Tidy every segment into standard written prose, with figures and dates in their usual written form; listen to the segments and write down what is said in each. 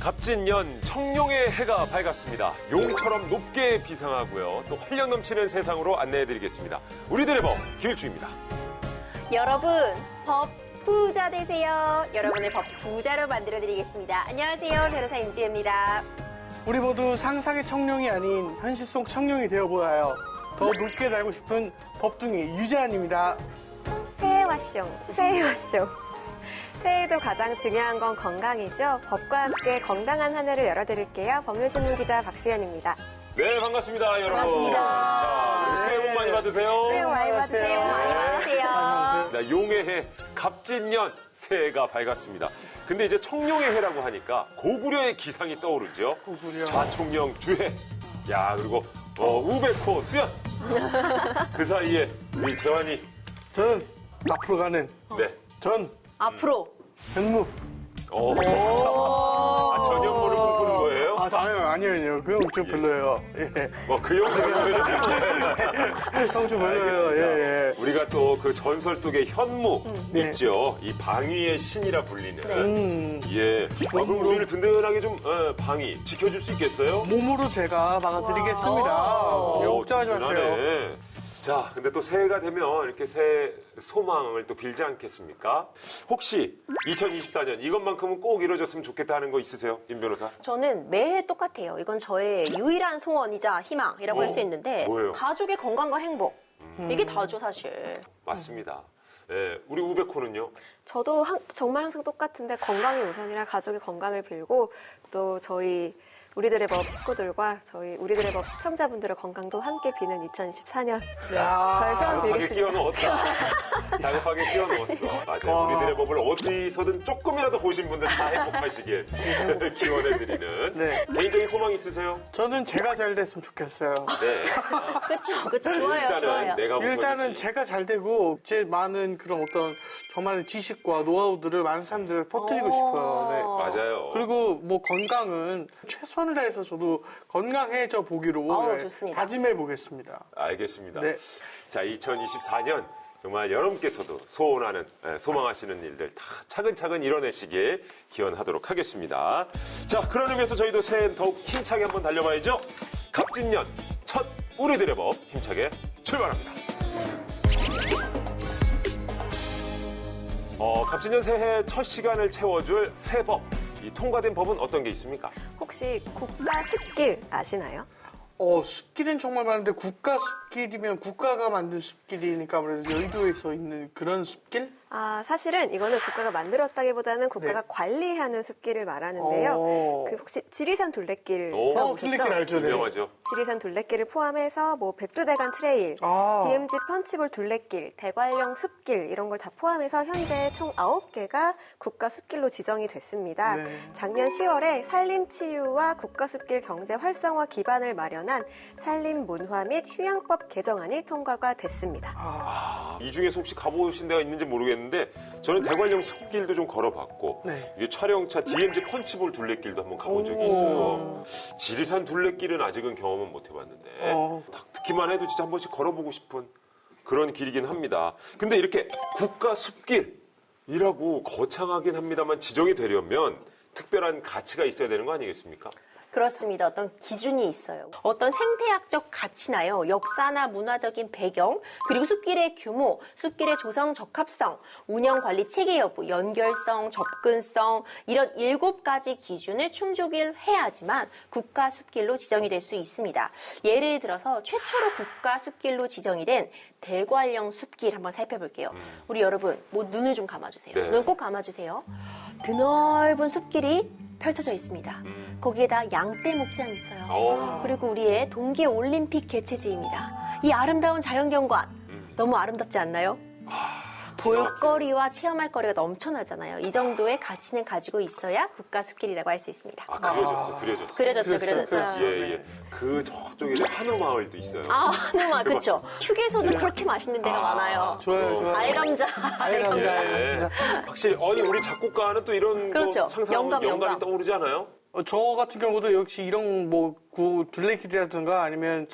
갑진년 청룡의 해가 밝았습니다. 용처럼 높게 비상하고요. 또 활력 넘치는 세상으로 안내해드리겠습니다. 우리들의 법 김일주입니다. 여러분, 법 부자 되세요. 여러분의 법 부자로 만들어드리겠습니다. 안녕하세요. 변호사 임지혜입니다. 우리 모두 상상의 청룡이 아닌 현실 속 청룡이 되어보아요. 더 높게 날고 싶은 법둥이 유재환입니다. 새해 와숑, 새해 와숑. 새해에도 가장 중요한 건 건강이죠. 법과 함께 건강한 한 해를 열어드릴게요. 법률신문 기자 박수연입니다. 네, 반갑습니다, 여러분. 반갑습니다. 자, 새해 복 많이 받으세요. 새해 복 많이 받으세요. 복 많이 받으세요. 네, 용의 해, 갑진년 새해가 밝았습니다. 근데 이제 청룡의 해라고 하니까 고구려의 기상이 떠오르죠. 고구려. 좌청룡 주해. 야, 그리고 우백호 수연. 그 사이에 우리 재환이. 전 앞으로 가는 네. 전 앞으로. 현무. 전현무를 꿈꾸는 거예요? 아니요. 그 형 좀 별로예요. 예. 그 형은 형 좀 별로예요. 예. 우리가 또 그 전설 속의 현무 네. 있죠. 이 방위의 신이라 불리는. 예. 그럼 우리를 든든하게 좀 방위 지켜줄 수 있겠어요? 몸으로 제가 막아드리겠습니다. 걱정하지 마세요. 든든하네. 자, 근데 또 새해가 되면 이렇게 새해 소망을 또 빌지 않겠습니까? 혹시 2024년 이것만큼은 꼭 이루어졌으면 좋겠다 하는 거 있으세요? 임 변호사? 저는 매해 똑같아요. 이건 저의 유일한 소원이자 희망이라고 할 수 있는데 뭐예요? 가족의 건강과 행복. 이게 다죠, 사실. 맞습니다. 예, 우리 우백호는요? 저도 정말 항상 똑같은데 건강이 우선이라 가족의 건강을 빌고 또 저희 우리들의 법 식구들과 저희 우리들의 법 시청자분들의 건강도 함께 비는 2024년 저의 소원 다급하게 끼워 드리겠습니다. 넣었다. 다급하게 끼워 넣었어. 맞아요. 우리들의 법을 어디서든 조금이라도 보신 분들 다 행복하시길 기원해드리는. 네. 개인적인 소망 있으세요? 저는 제가 잘 됐으면 좋겠어요. 네. 그렇죠. 좋아요. 일단은 좋아요. 내가 일단은 우선이지. 제가 잘 되고 제 많은 그런 어떤 저만의 지식과 노하우들을 많은 사람들을 퍼뜨리고 싶어요. 네. 맞아요. 그리고 뭐 건강은 최선을 다해서 저도 건강해져 보기로 네, 좋습니다. 다짐해 보겠습니다. 알겠습니다. 네. 자, 2024년 정말 여러분께서도 소원하는, 소망하시는 일들 다 차근차근 이뤄내시길 기원하도록 하겠습니다. 자, 그런 의미에서 저희도 새해 더욱 힘차게 한번 달려봐야죠. 갑진년 첫 우리들의 법 힘차게 출발합니다. 갑진년 새해 첫 시간을 채워줄 새 법. 이 통과된 법은 어떤 게 있습니까? 혹시 국가 숲길 아시나요? 숲길은 정말 많은데 국가 숲길이면 국가가 만든 숲길이니까 아무래도 여의도에서 있는 그런 숲길? 사실은 이거는 국가가 만들었다기보다는 국가가 네. 관리하는 숲길을 말하는데요. 그 혹시 지리산 둘레길 들어보셨죠? 둘레길 알죠? 네. 유명하죠. 지리산 둘레길을 포함해서 뭐 백두대간 트레일, DMZ 펀치볼 둘레길, 대관령 숲길 이런 걸 다 포함해서 현재 총 9개가 국가 숲길로 지정이 됐습니다. 네. 작년 10월에 산림치유와 국가 숲길 경제 활성화 기반을 마련한 산림문화 및 휴양법 개정안이 통과가 됐습니다. 이 중에서 혹시 가보신 데가 있는지 모르겠는데 저는 대관령 숲길도 좀 걸어봤고 네. 이게 촬영차 DMZ 펀치볼 둘레길도 한번 가본 적이 있어요. 지리산 둘레길은 아직은 경험은 못 해봤는데 딱 듣기만 해도 진짜 한 번씩 걸어보고 싶은 그런 길이긴 합니다. 근데 이렇게 국가 숲길이라고 거창하긴 합니다만 지정이 되려면 특별한 가치가 있어야 되는 거 아니겠습니까? 그렇습니다. 어떤 기준이 있어요. 어떤 생태학적 가치나요, 역사나 문화적인 배경, 그리고 숲길의 규모, 숲길의 조성 적합성, 운영 관리 체계 여부, 연결성, 접근성 이런 7가지 기준을 충족을 해야지만 국가 숲길로 지정이 될 수 있습니다. 예를 들어서 최초로 국가 숲길로 지정이 된 대관령 숲길 한번 살펴볼게요. 우리 여러분, 눈을 좀 감아주세요. 네. 눈 꼭 감아주세요. 드넓은 숲길이 펼쳐져 있습니다. 거기에다 양떼 목장 있어요. 그리고 우리의 동계올림픽 개최지입니다. 이 아름다운 자연경관 너무 아름답지 않나요? 볼거리와 체험할 거리가 넘쳐나잖아요. 이 정도의 가치는 가지고 있어야 국가 숲길이라고 할 수 있습니다. 그려졌죠. 예. 그 저쪽에 한우마을도 있어요. 한우마, 그렇죠. 휴게소도 그렇게 맛있는 데가 많아요. 좋아요. 알감자. 네. 확실히 우리 작곡가는 또 이런 그렇죠. 거 상상하면 영감. 영감이 떠오르지 않아요? 저 같은 경우도 역시 이런 뭐 둘레길이라든가 아니면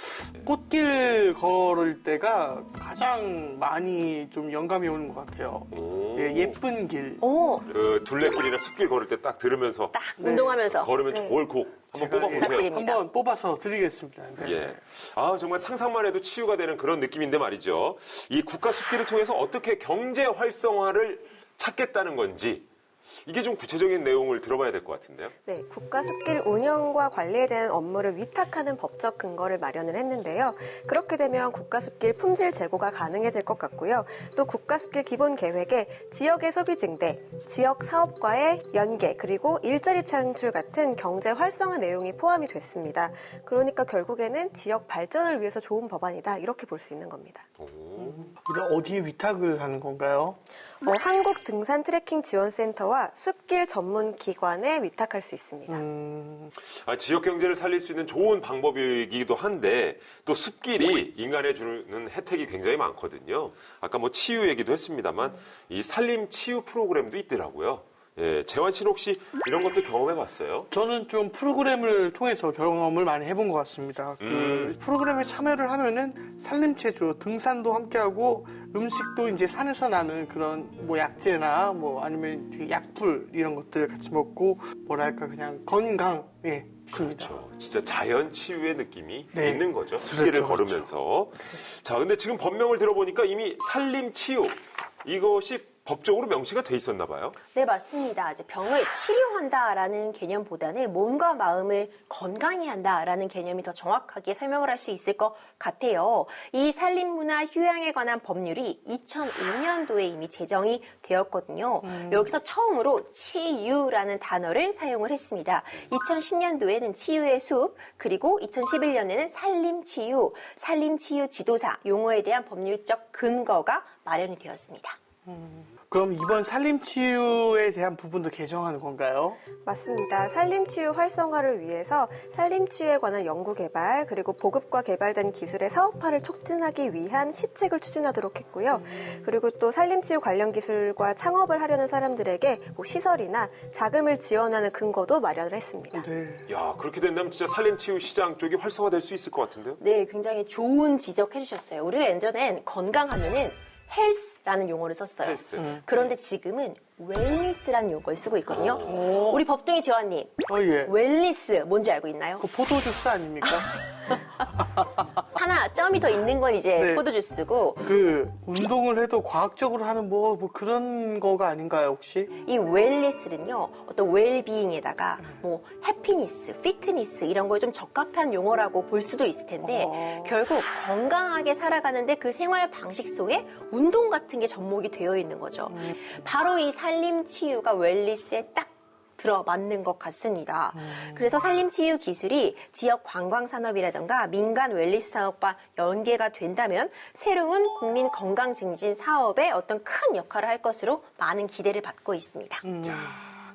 꽃길 걸을 때가 가장 많이 좀 영감이 오는 것 같아요. 예, 예쁜 길. 오, 그 둘레길이나 숲길 걸을 때 딱 들으면서 딱 운동하면서. 걸으면 네. 좋을 곡 한번 제가, 뽑아보세요. 부탁드립니다. 한번 뽑아서 드리겠습니다. 네. 예. 아, 정말 상상만 해도 치유가 되는 그런 느낌인데 말이죠. 이 국가 숲길을 통해서 어떻게 경제 활성화를 찾겠다는 건지 이게 좀 구체적인 내용을 들어봐야 될 것 같은데요. 네, 국가숲길 운영과 관리에 대한 업무를 위탁하는 법적 근거를 마련을 했는데요. 그렇게 되면 국가숲길 품질 제고가 가능해질 것 같고요. 또 국가숲길 기본 계획에 지역의 소비 증대, 지역 사업과의 연계, 그리고 일자리 창출 같은 경제 활성화 내용이 포함이 됐습니다. 그러니까 결국에는 지역 발전을 위해서 좋은 법안이다, 이렇게 볼 수 있는 겁니다. 근데 어디에 위탁을 하는 건가요? 한국등산트레킹지원센터와 숲길 전문 기관에 위탁할 수 있습니다. 아, 지역 경제를 살릴 수 있는 좋은 방법이기도 한데 또 숲길이 인간에 주는 혜택이 굉장히 많거든요. 아까 뭐 치유 얘기도 했습니다만 이 산림 치유 프로그램도 있더라고요. 예, 재환 씨는 혹시 이런 것도 경험해 봤어요? 저는 좀 프로그램을 통해서 경험을 많이 해본 것 같습니다. 그 프로그램에 참여를 하면은 산림체조, 등산도 함께하고 음식도 이제 산에서 나는 그런 뭐 약재나 뭐 아니면 되게 약풀 이런 것들 같이 먹고 뭐랄까 그냥 건강, 예, 좋습니다. 그렇죠. 진짜 자연 치유의 느낌이 네. 있는 거죠. 숲길을 그렇죠, 걸으면서. 자, 근데 지금 법명을 들어보니까 이미 산림 치유 이것이 법적으로 명시가 돼 있었나 봐요. 네, 맞습니다. 이제 병을 치료한다라는 개념보다는 몸과 마음을 건강히 한다라는 개념이 더 정확하게 설명을 할 수 있을 것 같아요. 이 산림문화 휴양에 관한 법률이 2005년도에 이미 제정이 되었거든요. 여기서 처음으로 치유라는 단어를 사용을 했습니다. 2010년도에는 치유의 숲, 그리고 2011년에는 산림치유, 산림치유 지도사 용어에 대한 법률적 근거가 마련이 되었습니다. 그럼 이번 산림치유에 대한 부분도 개정하는 건가요? 맞습니다. 산림치유 활성화를 위해서 산림치유에 관한 연구개발 그리고 보급과 개발된 기술의 사업화를 촉진하기 위한 시책을 추진하도록 했고요. 그리고 또 산림치유 관련 기술과 창업을 하려는 사람들에게 뭐 시설이나 자금을 지원하는 근거도 마련을 했습니다. 네. 야, 그렇게 된다면 진짜 산림 치유 시장 쪽이 활성화될 수 있을 것 같은데요? 네, 굉장히 좋은 지적해 주셨어요. 우리가 예전엔 건강하면은 헬스라는 용어를 썼어요. 헬스. 그런데 지금은 웰니스라는 용어를 쓰고 있거든요. 우리 법둥이 지원님, 예. 웰니스 뭔지 알고 있나요? 그 포도주스 아닙니까? 하나 점이 더 있는 건 이제 네. 포도주스고, 그 운동을 해도 과학적으로 하는 뭐 그런 거가 아닌가요 혹시? 이 웰니스는요, 어떤 웰비잉에다가 뭐 해피니스, 피트니스 이런 거에 좀 적합한 용어라고 볼 수도 있을 텐데, 결국 건강하게 살아가는데 그 생활 방식 속에 운동 같은 게 접목이 되어 있는 거죠. 바로 이 산림치유가 웰니스에 딱 들어맞는 것 같습니다. 그래서 산림치유 기술이 지역 관광산업이라든가 민간 웰니스 사업과 연계가 된다면 새로운 국민 건강 증진 사업에 어떤 큰 역할을 할 것으로 많은 기대를 받고 있습니다.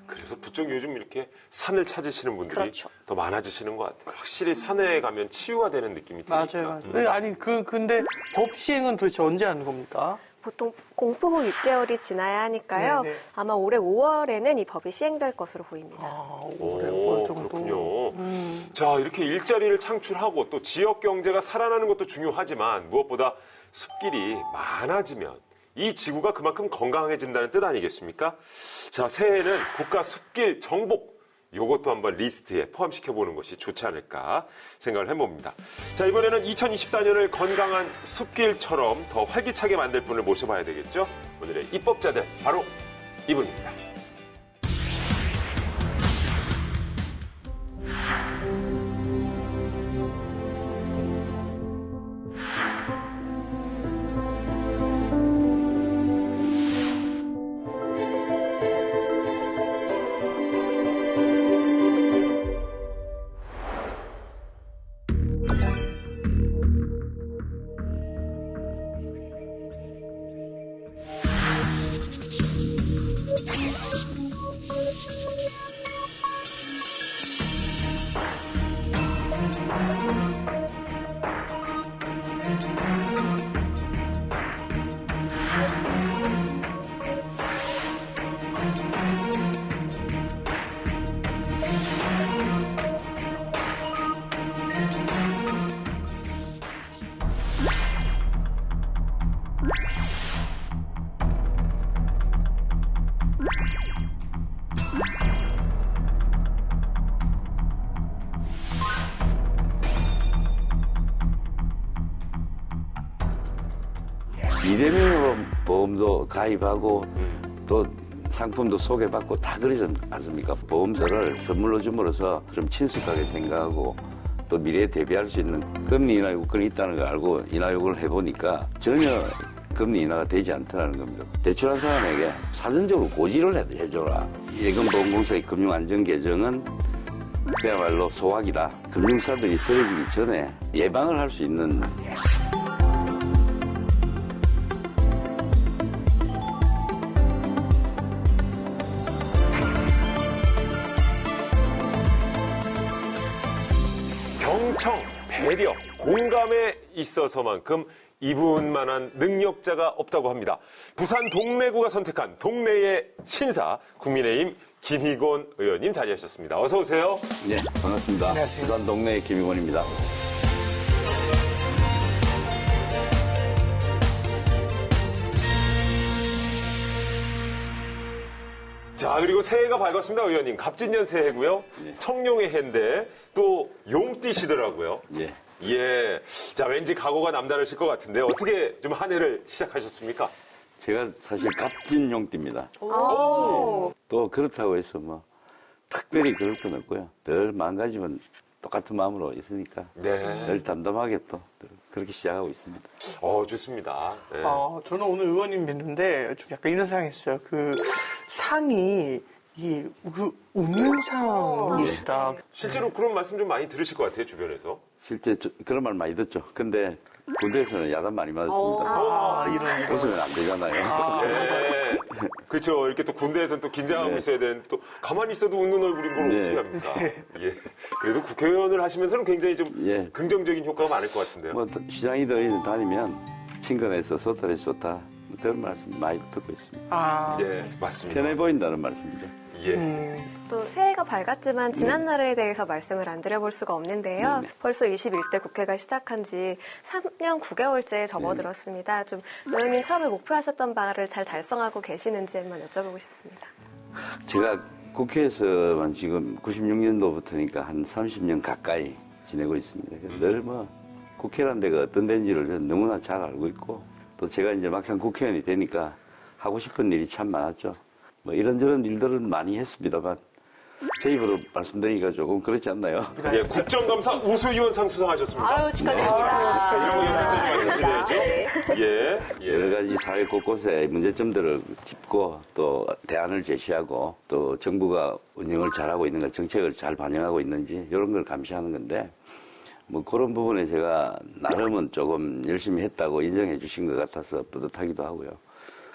그래서 부쩍 요즘 이렇게 산을 찾으시는 분들이 그렇죠. 더 많아지시는 것 같아요. 확실히 산에 가면 치유가 되는 느낌이 드니까. 맞아요. 네, 아니 근데 법 시행은 도대체 언제 하는 겁니까? 보통 공포 후 6개월이 지나야 하니까요. 네네. 아마 올해 5월에는 이 법이 시행될 것으로 보입니다. 올해 오, 5월 정도. 그렇군요. 자, 이렇게 일자리를 창출하고 또 지역 경제가 살아나는 것도 중요하지만 무엇보다 숲길이 많아지면 이 지구가 그만큼 건강해진다는 뜻 아니겠습니까? 자, 새해에는 국가 숲길 정복 요것도 한번 리스트에 포함시켜보는 것이 좋지 않을까 생각을 해봅니다. 자, 이번에는 2024년을 건강한 숲길처럼 더 활기차게 만들 분을 모셔봐야 되겠죠? 오늘의 입법자들 바로 이분입니다. 비대면 보험도 가입하고 또 상품도 소개받고 다 그러지 않습니까? 보험서를 선물로 줌으로써 좀 친숙하게 생각하고 또 미래에 대비할 수 있는 금리 인하 요건이 있다는 걸 알고 인하 요건을 해보니까 전혀 금리 인하가 되지 않더라는 겁니다. 대출한 사람에게 사전적으로 고지를 해줘라. 예금보험공사의 금융안전계정은 그야말로 소확이다. 금융사들이 쓰러지기 전에 예방을 할 수 있는 경청, 배려, 공감에 있어서만큼 이분만한 능력자가 없다고 합니다. 부산 동래구가 선택한 동래의 신사, 국민의힘 김희곤 의원님 자리하셨습니다. 어서 오세요. 네, 반갑습니다. 안녕하세요. 부산 동래의 김희곤입니다. 자, 그리고 새해가 밝았습니다, 의원님. 갑진년 새해고요. 청룡의 해인데 또 용띠시더라고요. 예. 예. 자, 왠지 각오가 남다르실 것 같은데 어떻게 좀 한 해를 시작하셨습니까? 제가 사실 갑진용띠입니다. 또 그렇다고 해서 뭐 특별히 그럴 건 없고요. 늘 마음가짐은 똑같은 마음으로 있으니까 네. 늘 담담하게 또 그렇게 시작하고 있습니다. 좋습니다. 네. 저는 오늘 의원님 뵀는데 좀 약간 이런 생각했어요. 그 상이 웃는 상이시다. 실제로 그런 말씀 좀 많이 들으실 것 같아요, 주변에서. 실제 그런 말 많이 듣죠. 근데 군대에서는 야단 많이 맞았습니다. 이런 웃으면 안 되잖아요. 예. 그렇죠. 이렇게 또 군대에서는 또 긴장하고 네. 있어야 되는데 또 가만히 있어도 웃는 얼굴인 걸 네. 어떻게 합니까? 예. 그래서 국회의원을 하시면서는 굉장히 좀 예. 긍정적인 효과가 많을 것 같은데요. 뭐 시장이든 다니면 친근해서 소탈해서 좋다. 그런 말씀 많이 듣고 있습니다. 예, 맞습니다. 편해 보인다는 말씀이죠. 예. 또 새해가 밝았지만 지난 날에 대해서 말씀을 안 드려볼 수가 없는데요. 벌써 21대 국회가 시작한 지 3년 9개월째 접어들었습니다. 좀 의원님 처음에 목표하셨던 바를 잘 달성하고 계시는지 한번 여쭤보고 싶습니다. 제가 국회에서만 지금 96년도부터니까 한 30년 가까이 지내고 있습니다. 늘 뭐 국회라는 데가 어떤 데인지를 너무나 잘 알고 있고 또 제가 이제 막상 국회의원이 되니까 하고 싶은 일이 참 많았죠. 뭐 이런저런 일들을 많이 했습니다만 제 입으로 말씀드리기가 조금 그렇지 않나요? 예, 국정감사 우수위원상 수상하셨습니다. 아유, 축하드립니다. 이런 거 연락해서 좀 말씀드려야죠. 예. 여러 가지 사회 곳곳에 문제점들을 짚고 또 대안을 제시하고 또 정부가 운영을 잘하고 있는가 정책을 잘 반영하고 있는지 이런 걸 감시하는 건데 뭐 그런 부분에 제가 나름은 조금 열심히 했다고 인정해 주신 것 같아서 뿌듯하기도 하고요.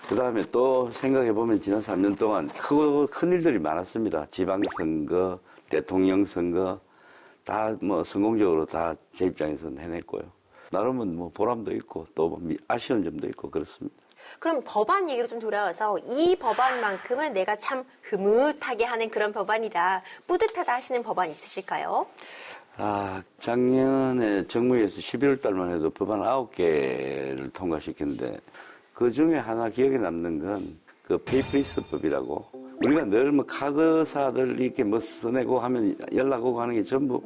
그 다음에 또 생각해보면 지난 3년 동안 큰 일들이 많았습니다. 지방선거, 대통령 선거, 다 뭐 성공적으로 다 제 입장에서는 해냈고요. 나름은 뭐 보람도 있고 또 아쉬운 점도 있고 그렇습니다. 그럼 법안 얘기로 좀 돌아와서 이 법안만큼은 내가 참 흐뭇하게 하는 그런 법안이다, 뿌듯하다 하시는 법안 있으실까요? 작년에 정무위에서 11월 달만 해도 법안 9개를 통과시켰는데 그 중에 하나 기억에 남는 건 그 페이퍼리스법이라고 우리가 늘 뭐 카드사들 이렇게 뭐 써내고 하면 연락 오고 하는 게 전부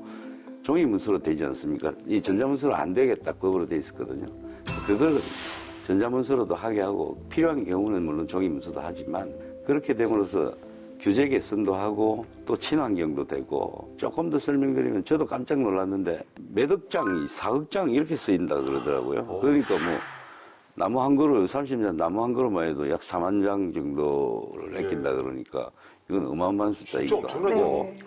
종이 문서로 되지 않습니까? 이 전자문서로 안 되겠다 법으로 돼 있었거든요. 그걸 전자문서로도 하게 하고 필요한 경우는 물론 종이 문서도 하지만 그렇게 됨으로써 규제 개선도 하고 또 친환경도 되고 조금 더 설명드리면 저도 깜짝 놀랐는데 몇 억장이 4억장 이렇게 쓰인다 그러더라고요. 그러니까 뭐 나무 한 그루 30년 나무 한 그루만 해도 약 4만 장 정도를 아낀다 그러니까 이건 어마어마한 숫자이기도 진짜 하고 네.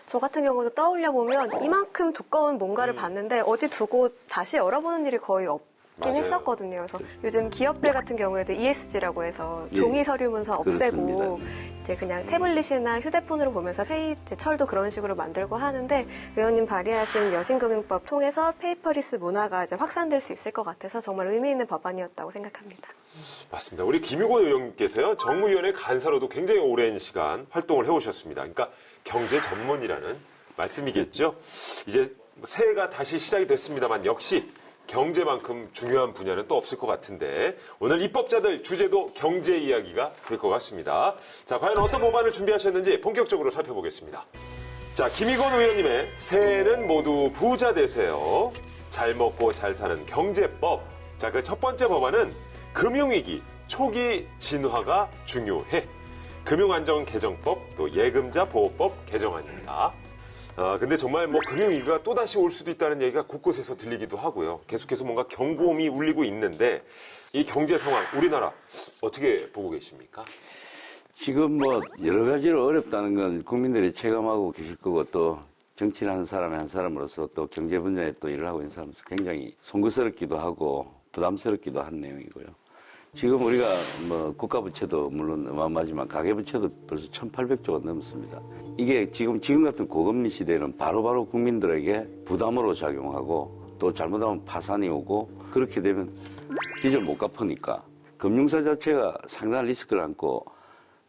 저 같은 경우도 떠올려 보면 이만큼 두꺼운 뭔가를 봤는데 어디 두고 다시 열어보는 일이 거의 없긴 맞아요. 했었거든요. 그래서 요즘 기업들 같은 경우에도 ESG라고 해서 예. 종이 서류 문서 없애고 그렇습니다. 이제 그냥 태블릿이나 휴대폰으로 보면서 이제 철도 그런 식으로 만들고 하는데 의원님 발의하신 여신금융법 통해서 페이퍼리스 문화가 이제 확산될 수 있을 것 같아서 정말 의미 있는 법안이었다고 생각합니다. 맞습니다. 우리 김유곤 의원께서요, 정무위원회 간사로도 굉장히 오랜 시간 활동을 해오셨습니다. 그러니까 경제 전문이라는 말씀이겠죠. 이제 새해가 다시 시작이 됐습니다만 역시 경제만큼 중요한 분야는 또 없을 것 같은데 오늘 입법자들 주제도 경제 이야기가 될 것 같습니다. 자, 과연 어떤 법안을 준비하셨는지 본격적으로 살펴보겠습니다. 자, 김희건 의원님의 새해에는 모두 부자 되세요. 잘 먹고 잘 사는 경제법. 자, 그 첫 번째 법안은 금융위기 초기 진화가 중요해. 금융안전개정법 또 예금자 보호법 개정안입니다. 근데 정말 뭐 금융위기가 또다시 올 수도 있다는 얘기가 곳곳에서 들리기도 하고요. 계속해서 뭔가 경고음이 울리고 있는데 이 경제 상황 우리나라 어떻게 보고 계십니까? 지금 뭐 여러 가지로 어렵다는 건 국민들이 체감하고 계실 거고 또 정치를 하는 사람의 한 사람으로서 또 경제 분야에 또 일을 하고 있는 사람으로서 굉장히 송구스럽기도 하고 부담스럽기도 한 내용이고요. 지금 우리가 뭐 국가부채도 물론 어마어마하지만 가계부채도 벌써 1,800조가 넘습니다. 이게 지금 같은 고금리 시대에는 바로바로 국민들에게 부담으로 작용하고 또 잘못하면 파산이 오고 그렇게 되면 빚을 못 갚으니까 금융사 자체가 상당한 리스크를 안고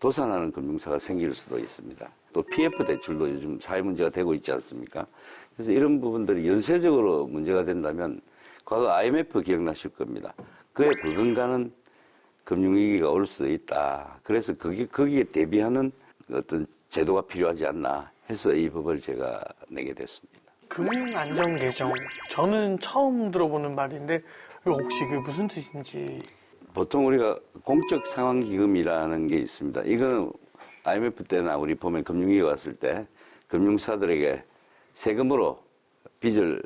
도산하는 금융사가 생길 수도 있습니다. 또 PF 대출도 요즘 사회 문제가 되고 있지 않습니까? 그래서 이런 부분들이 연쇄적으로 문제가 된다면 과거 IMF 기억나실 겁니다. 그에 버금가는 금융위기가 올 수도 있다. 그래서 거기에 대비하는 어떤 제도가 필요하지 않나 해서 이 법을 제가 내게 됐습니다. 금융안전개정. 저는 처음 들어보는 말인데 이거 혹시 그게 무슨 뜻인지. 보통 우리가 공적상황기금이라는 게 있습니다. 이건 IMF 때나 우리 보면 금융위기가 왔을 때 금융사들에게 세금으로 빚을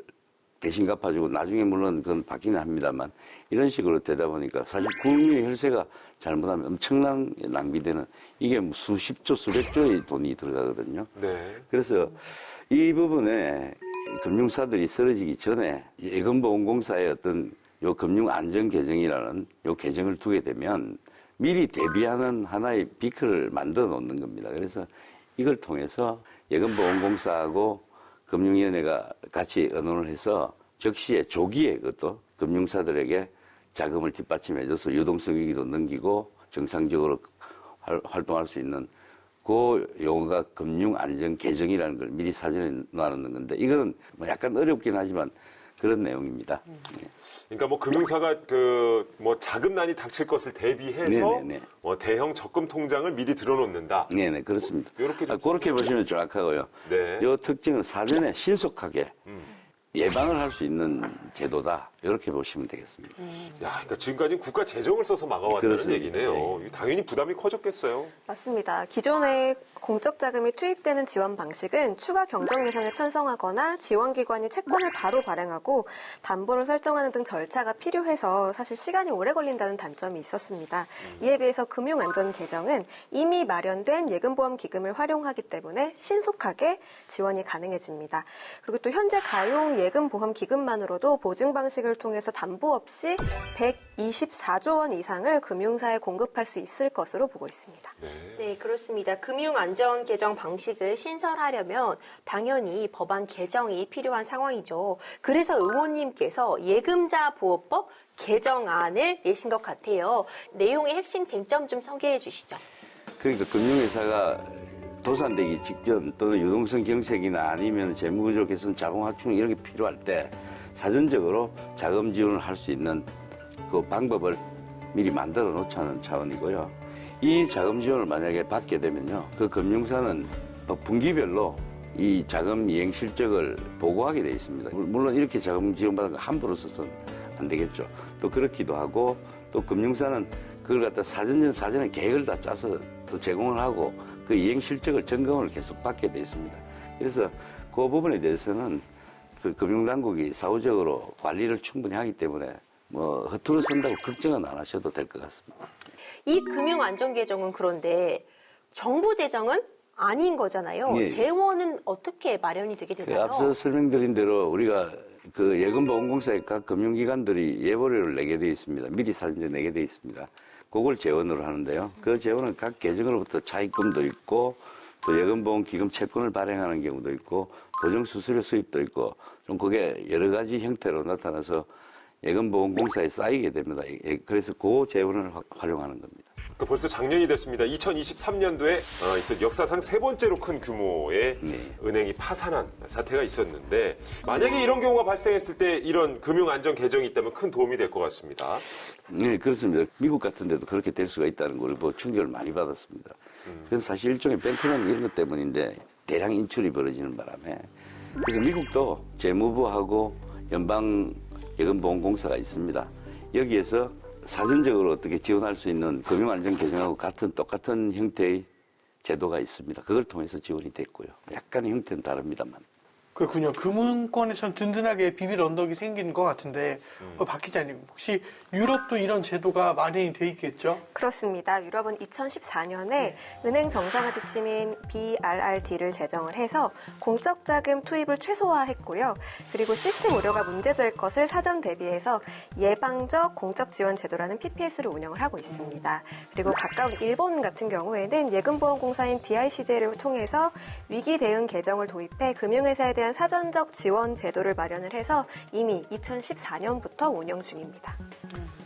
대신 갚아주고 나중에 물론 그건 받기는 합니다만 이런 식으로 되다 보니까 사실 국민의 혈세가 잘못하면 엄청난 낭비되는 이게 수십조 수백조의 돈이 들어가거든요. 네. 그래서 이 부분에 금융사들이 쓰러지기 전에 예금보험공사의 어떤 요 금융안전개정이라는 요 개정을 두게 되면 미리 대비하는 하나의 비크를 만들어 놓는 겁니다. 그래서 이걸 통해서 예금보험공사하고 금융위원회가 같이 의논을 해서 적시에 조기에 그것도 금융사들에게 자금을 뒷받침해줘서 유동성 위기도 넘기고 정상적으로 활동할 수 있는 그 용어가 금융안전개정이라는 걸 미리 사전에 놔놓는 건데 이거는 뭐 약간 어렵긴 하지만 그런 내용입니다. 그러니까 뭐 금융사가 그 뭐 자금난이 닥칠 것을 대비해서 네네네. 대형 적금 통장을 미리 들어놓는다. 네네 그렇습니다. 이렇게 좀 그렇게 보시면 정확하고요. 네. 이 특징은 사전에 신속하게 예방을 할 수 있는 제도다. 이렇게 보시면 되겠습니다. 야, 그러니까 지금까지 국가 재정을 써서 막아왔다는 그렇습니다. 얘기네요. 당연히 부담이 커졌겠어요. 맞습니다. 기존의 공적 자금이 투입되는 지원 방식은 추가 경정 예산을 편성하거나 지원기관이 채권을 바로 발행하고 담보를 설정하는 등 절차가 필요해서 사실 시간이 오래 걸린다는 단점이 있었습니다. 이에 비해서 금융안전 개정은 이미 마련된 예금보험 기금을 활용하기 때문에 신속하게 지원이 가능해집니다. 그리고 또 현재 가용 예금보험 기금만으로도 보증 방식을 통해서 담보 없이 124조 원 이상을 금융사에 공급할 수 있을 것으로 보고 있습니다. 네, 그렇습니다. 금융안전 개정 방식을 신설하려면 당연히 법안 개정이 필요한 상황이죠. 그래서 의원님께서 예금자 보호법 개정안을 내신 것 같아요. 내용의 핵심 쟁점 좀 소개해 주시죠. 그러니까 금융회사가 도산되기 직전 또는 유동성 경색이나 아니면 재무구조 개선, 자본 확충 이런 게 필요할 때 사전적으로 자금 지원을 할 수 있는 그 방법을 미리 만들어 놓자는 차원이고요. 이 자금 지원을 만약에 받게 되면요. 그 금융사는 분기별로 이 자금 이행 실적을 보고하게 돼 있습니다. 물론 이렇게 자금 지원받은 거 함부로 써서는 안 되겠죠. 또 그렇기도 하고 또 금융사는 그걸 갖다 사전에 계획을 다 짜서 또 제공을 하고 그 이행 실적을 점검을 계속 받게 돼 있습니다. 그래서 그 부분에 대해서는 그 금융당국이 사후적으로 관리를 충분히 하기 때문에 뭐 허투루 쓴다고 걱정은 안 하셔도 될 것 같습니다. 이 금융안전 개정은 그런데 정부 재정은 아닌 거잖아요. 예. 재원은 어떻게 마련이 되게 되나요? 앞서 설명드린 대로 우리가 그 예금보험공사의 각 금융기관들이 예보료를 내게 되어 있습니다. 미리 사전에 내게 되어 있습니다. 그걸 재원으로 하는데요. 그 재원은 각 계정으로부터 차입금도 있고 또 예금보험 기금 채권을 발행하는 경우도 있고 보증수수료 수입도 있고 좀 그게 여러 가지 형태로 나타나서 예금보험공사에 쌓이게 됩니다. 그래서 그 재원을 활용하는 겁니다. 그러니까 벌써 작년이 됐습니다. 2023년도에 있었 역사상 세 번째로 큰 규모의 은행이 파산한 사태가 있었는데 만약에 이런 경우가 발생했을 때 이런 금융안전 개정이 있다면 큰 도움이 될 것 같습니다. 네, 그렇습니다. 미국 같은 데도 그렇게 될 수가 있다는 걸 충격을 많이 받았습니다. 그건 사실 일종의 뱅크런 이런 것 때문인데 대량 인출이 벌어지는 바람에 그래서 미국도 재무부하고 연방예금보험공사가 있습니다. 여기에서 사전적으로 어떻게 지원할 수 있는 금융안전 개정하고 똑같은 형태의 제도가 있습니다. 그걸 통해서 지원이 됐고요. 약간의 형태는 다릅니다만. 그렇군요. 금융권에선 든든하게 비빌 언덕이 생긴 것 같은데 박 기자님 혹시 유럽도 이런 제도가 마련이 돼 있겠죠? 그렇습니다. 유럽은 2014년에 은행 정상화 지침인 BRRD를 제정을 해서 공적 자금 투입을 최소화했고요. 그리고 시스템 오류가 문제될 것을 사전 대비해서 예방적 공적 지원 제도라는 PPS를 운영을 하고 있습니다. 그리고 가까운 일본 같은 경우에는 예금보험공사인 DICJ를 통해서 위기 대응 개정을 도입해 금융회사에 대한 사전적 지원 제도를 마련을 해서 이미 2014년부터 운영 중입니다.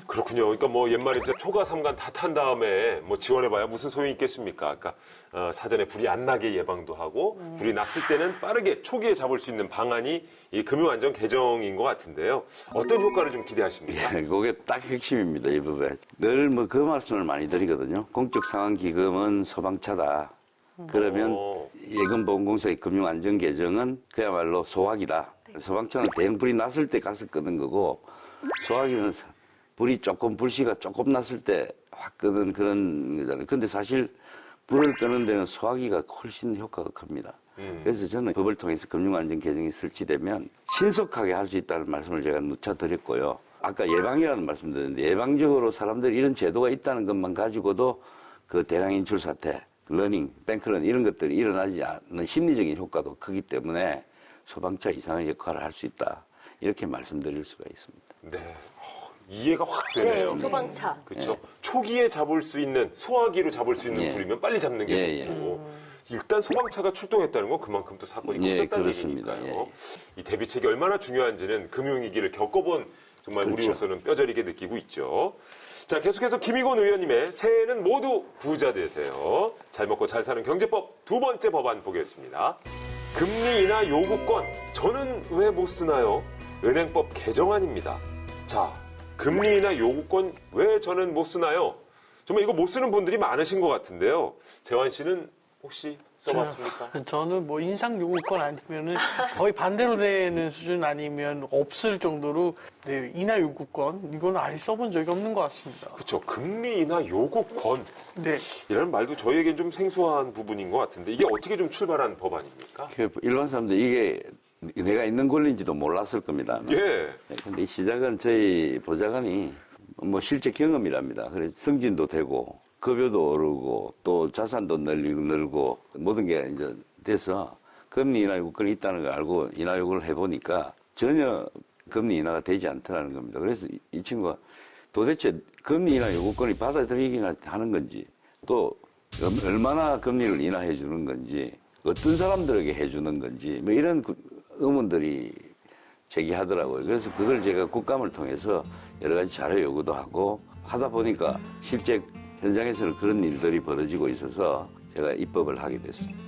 그렇군요. 그러니까 뭐 옛말에 이제 초가 삼간 다 탄 다음에 뭐 지원해봐야 무슨 소용이 있겠습니까? 그러니까 사전에 불이 안 나게 예방도 하고 불이 났을 때는 빠르게 초기에 잡을 수 있는 방안이 이 금융안전 개정인 것 같은데요. 어떤 효과를 좀 기대하십니까? 예, 그게 딱 핵심입니다. 이 부분에 늘 뭐 그 말씀을 많이 드리거든요. 공적 상환기금은 소방차다. 그러면 예금보험공사의 금융안전 개정은 그야말로 소화기다. 소방차는 대형 불이 났을 때 가서 끄는 거고 소화기는 불이 불씨가 조금 났을 때 확 끄는 그런 거잖아요. 근데 사실 불을 끄는 데는 소화기가 훨씬 효과가 큽니다. 그래서 저는 법을 통해서 금융안전 개정이 설치되면 신속하게 할 수 있다는 말씀을 제가 누차 드렸고요. 아까 예방이라는 말씀 드렸는데 예방적으로 사람들이 이런 제도가 있다는 것만 가지고도 그 대량 인출 사태 러닝, 뱅크런 이런 것들이 일어나지 않는 심리적인 효과도 크기 때문에 소방차 이상의 역할을 할 수 있다. 이렇게 말씀드릴 수가 있습니다. 네. 이해가 확 되네요. 네, 소방차. 그렇죠. 초기에 잡을 수 있는 소화기로 잡을 수 있는 불이면 빨리 잡는 게 좋고 일단 소방차가 출동했다는 건 그만큼 또 사건이 커졌다는 그렇습니다. 얘기니까요. 이 대비책이 얼마나 중요한지는 금융위기를 겪어본 정말 우리로서는 뼈저리게 느끼고 있죠. 자, 계속해서 김희곤 의원님의 새해에는 모두 부자 되세요. 잘 먹고 잘 사는 경제법 두 번째 법안 보겠습니다. 금리 인하 요구권, 저는 왜 못 쓰나요? 은행법 개정안입니다. 자, 금리 인하 요구권 왜 저는 못 쓰나요? 정말 이거 못 쓰는 분들이 많으신 것 같은데요. 재환 씨는 혹시 써봤습니까? 저는 뭐 인상 요구권 아니면은 거의 반대로 되는 수준 아니면 없을 정도로 네, 인하 요구권 이건 아예 써본 적이 없는 것 같습니다. 그렇죠. 금리 인하 요구권. 네. 이라는 말도 저희에겐 좀 생소한 부분인 것 같은데 이게 어떻게 좀 출발한 법안입니까? 일반 사람들 이게 내가 있는 권리인지도 몰랐을 겁니다. 예. 근데 이 시작은 저희 보좌관이 뭐 실제 경험이랍니다. 그래서 승진도 되고 급여도 오르고 또 자산도 늘고 모든 게 이제 돼서 금리 인하 요구권이 있다는 걸 알고 인하 요구를 해보니까 전혀 금리 인하가 되지 않더라는 겁니다. 그래서 이 친구가 도대체 금리 인하 요구권이 받아들이기나 하는 건지 또 얼마나 금리를 인하해 주는 건지 어떤 사람들에게 해주는 건지 뭐 이런 의문들이 제기하더라고요. 그래서 그걸 제가 국감을 통해서 여러 가지 자료 요구도 하고 하다 보니까 실제 현장에서는 그런 일들이 벌어지고 있어서 제가 입법을 하게 됐습니다.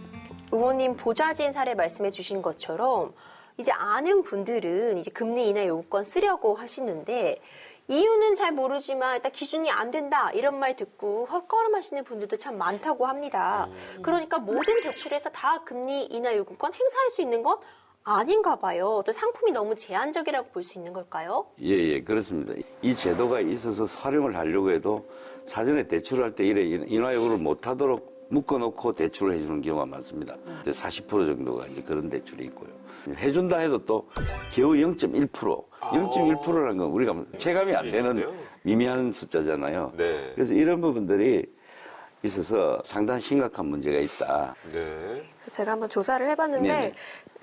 의원님 보좌진 사례 말씀해 주신 것처럼 이제 아는 분들은 이제 금리 인하 요구권 쓰려고 하시는데 이유는 잘 모르지만 일단 기준이 안 된다 이런 말 듣고 헛걸음하시는 분들도 참 많다고 합니다. 그러니까 모든 대출에서 다 금리 인하 요구권 행사할 수 있는 건 아닌가 봐요. 또 상품이 너무 제한적이라고 볼 수 있는 걸까요? 예, 그렇습니다. 이 제도가 있어서 활용을 하려고 해도 사전에 대출할 때 이래 인하 요구를 못하도록 묶어놓고 대출을 해주는 경우가 많습니다. 40% 정도가 이제 그런 대출이 있고요. 해준다 해도 또 겨우 0.1%. 0.1%라는 건 우리가 체감이 안 되는 미미한 숫자잖아요. 네. 그래서 이런 부분들이 있어서 상당히 심각한 문제가 있다. 네. 제가 한번 조사를 해봤는데 네네.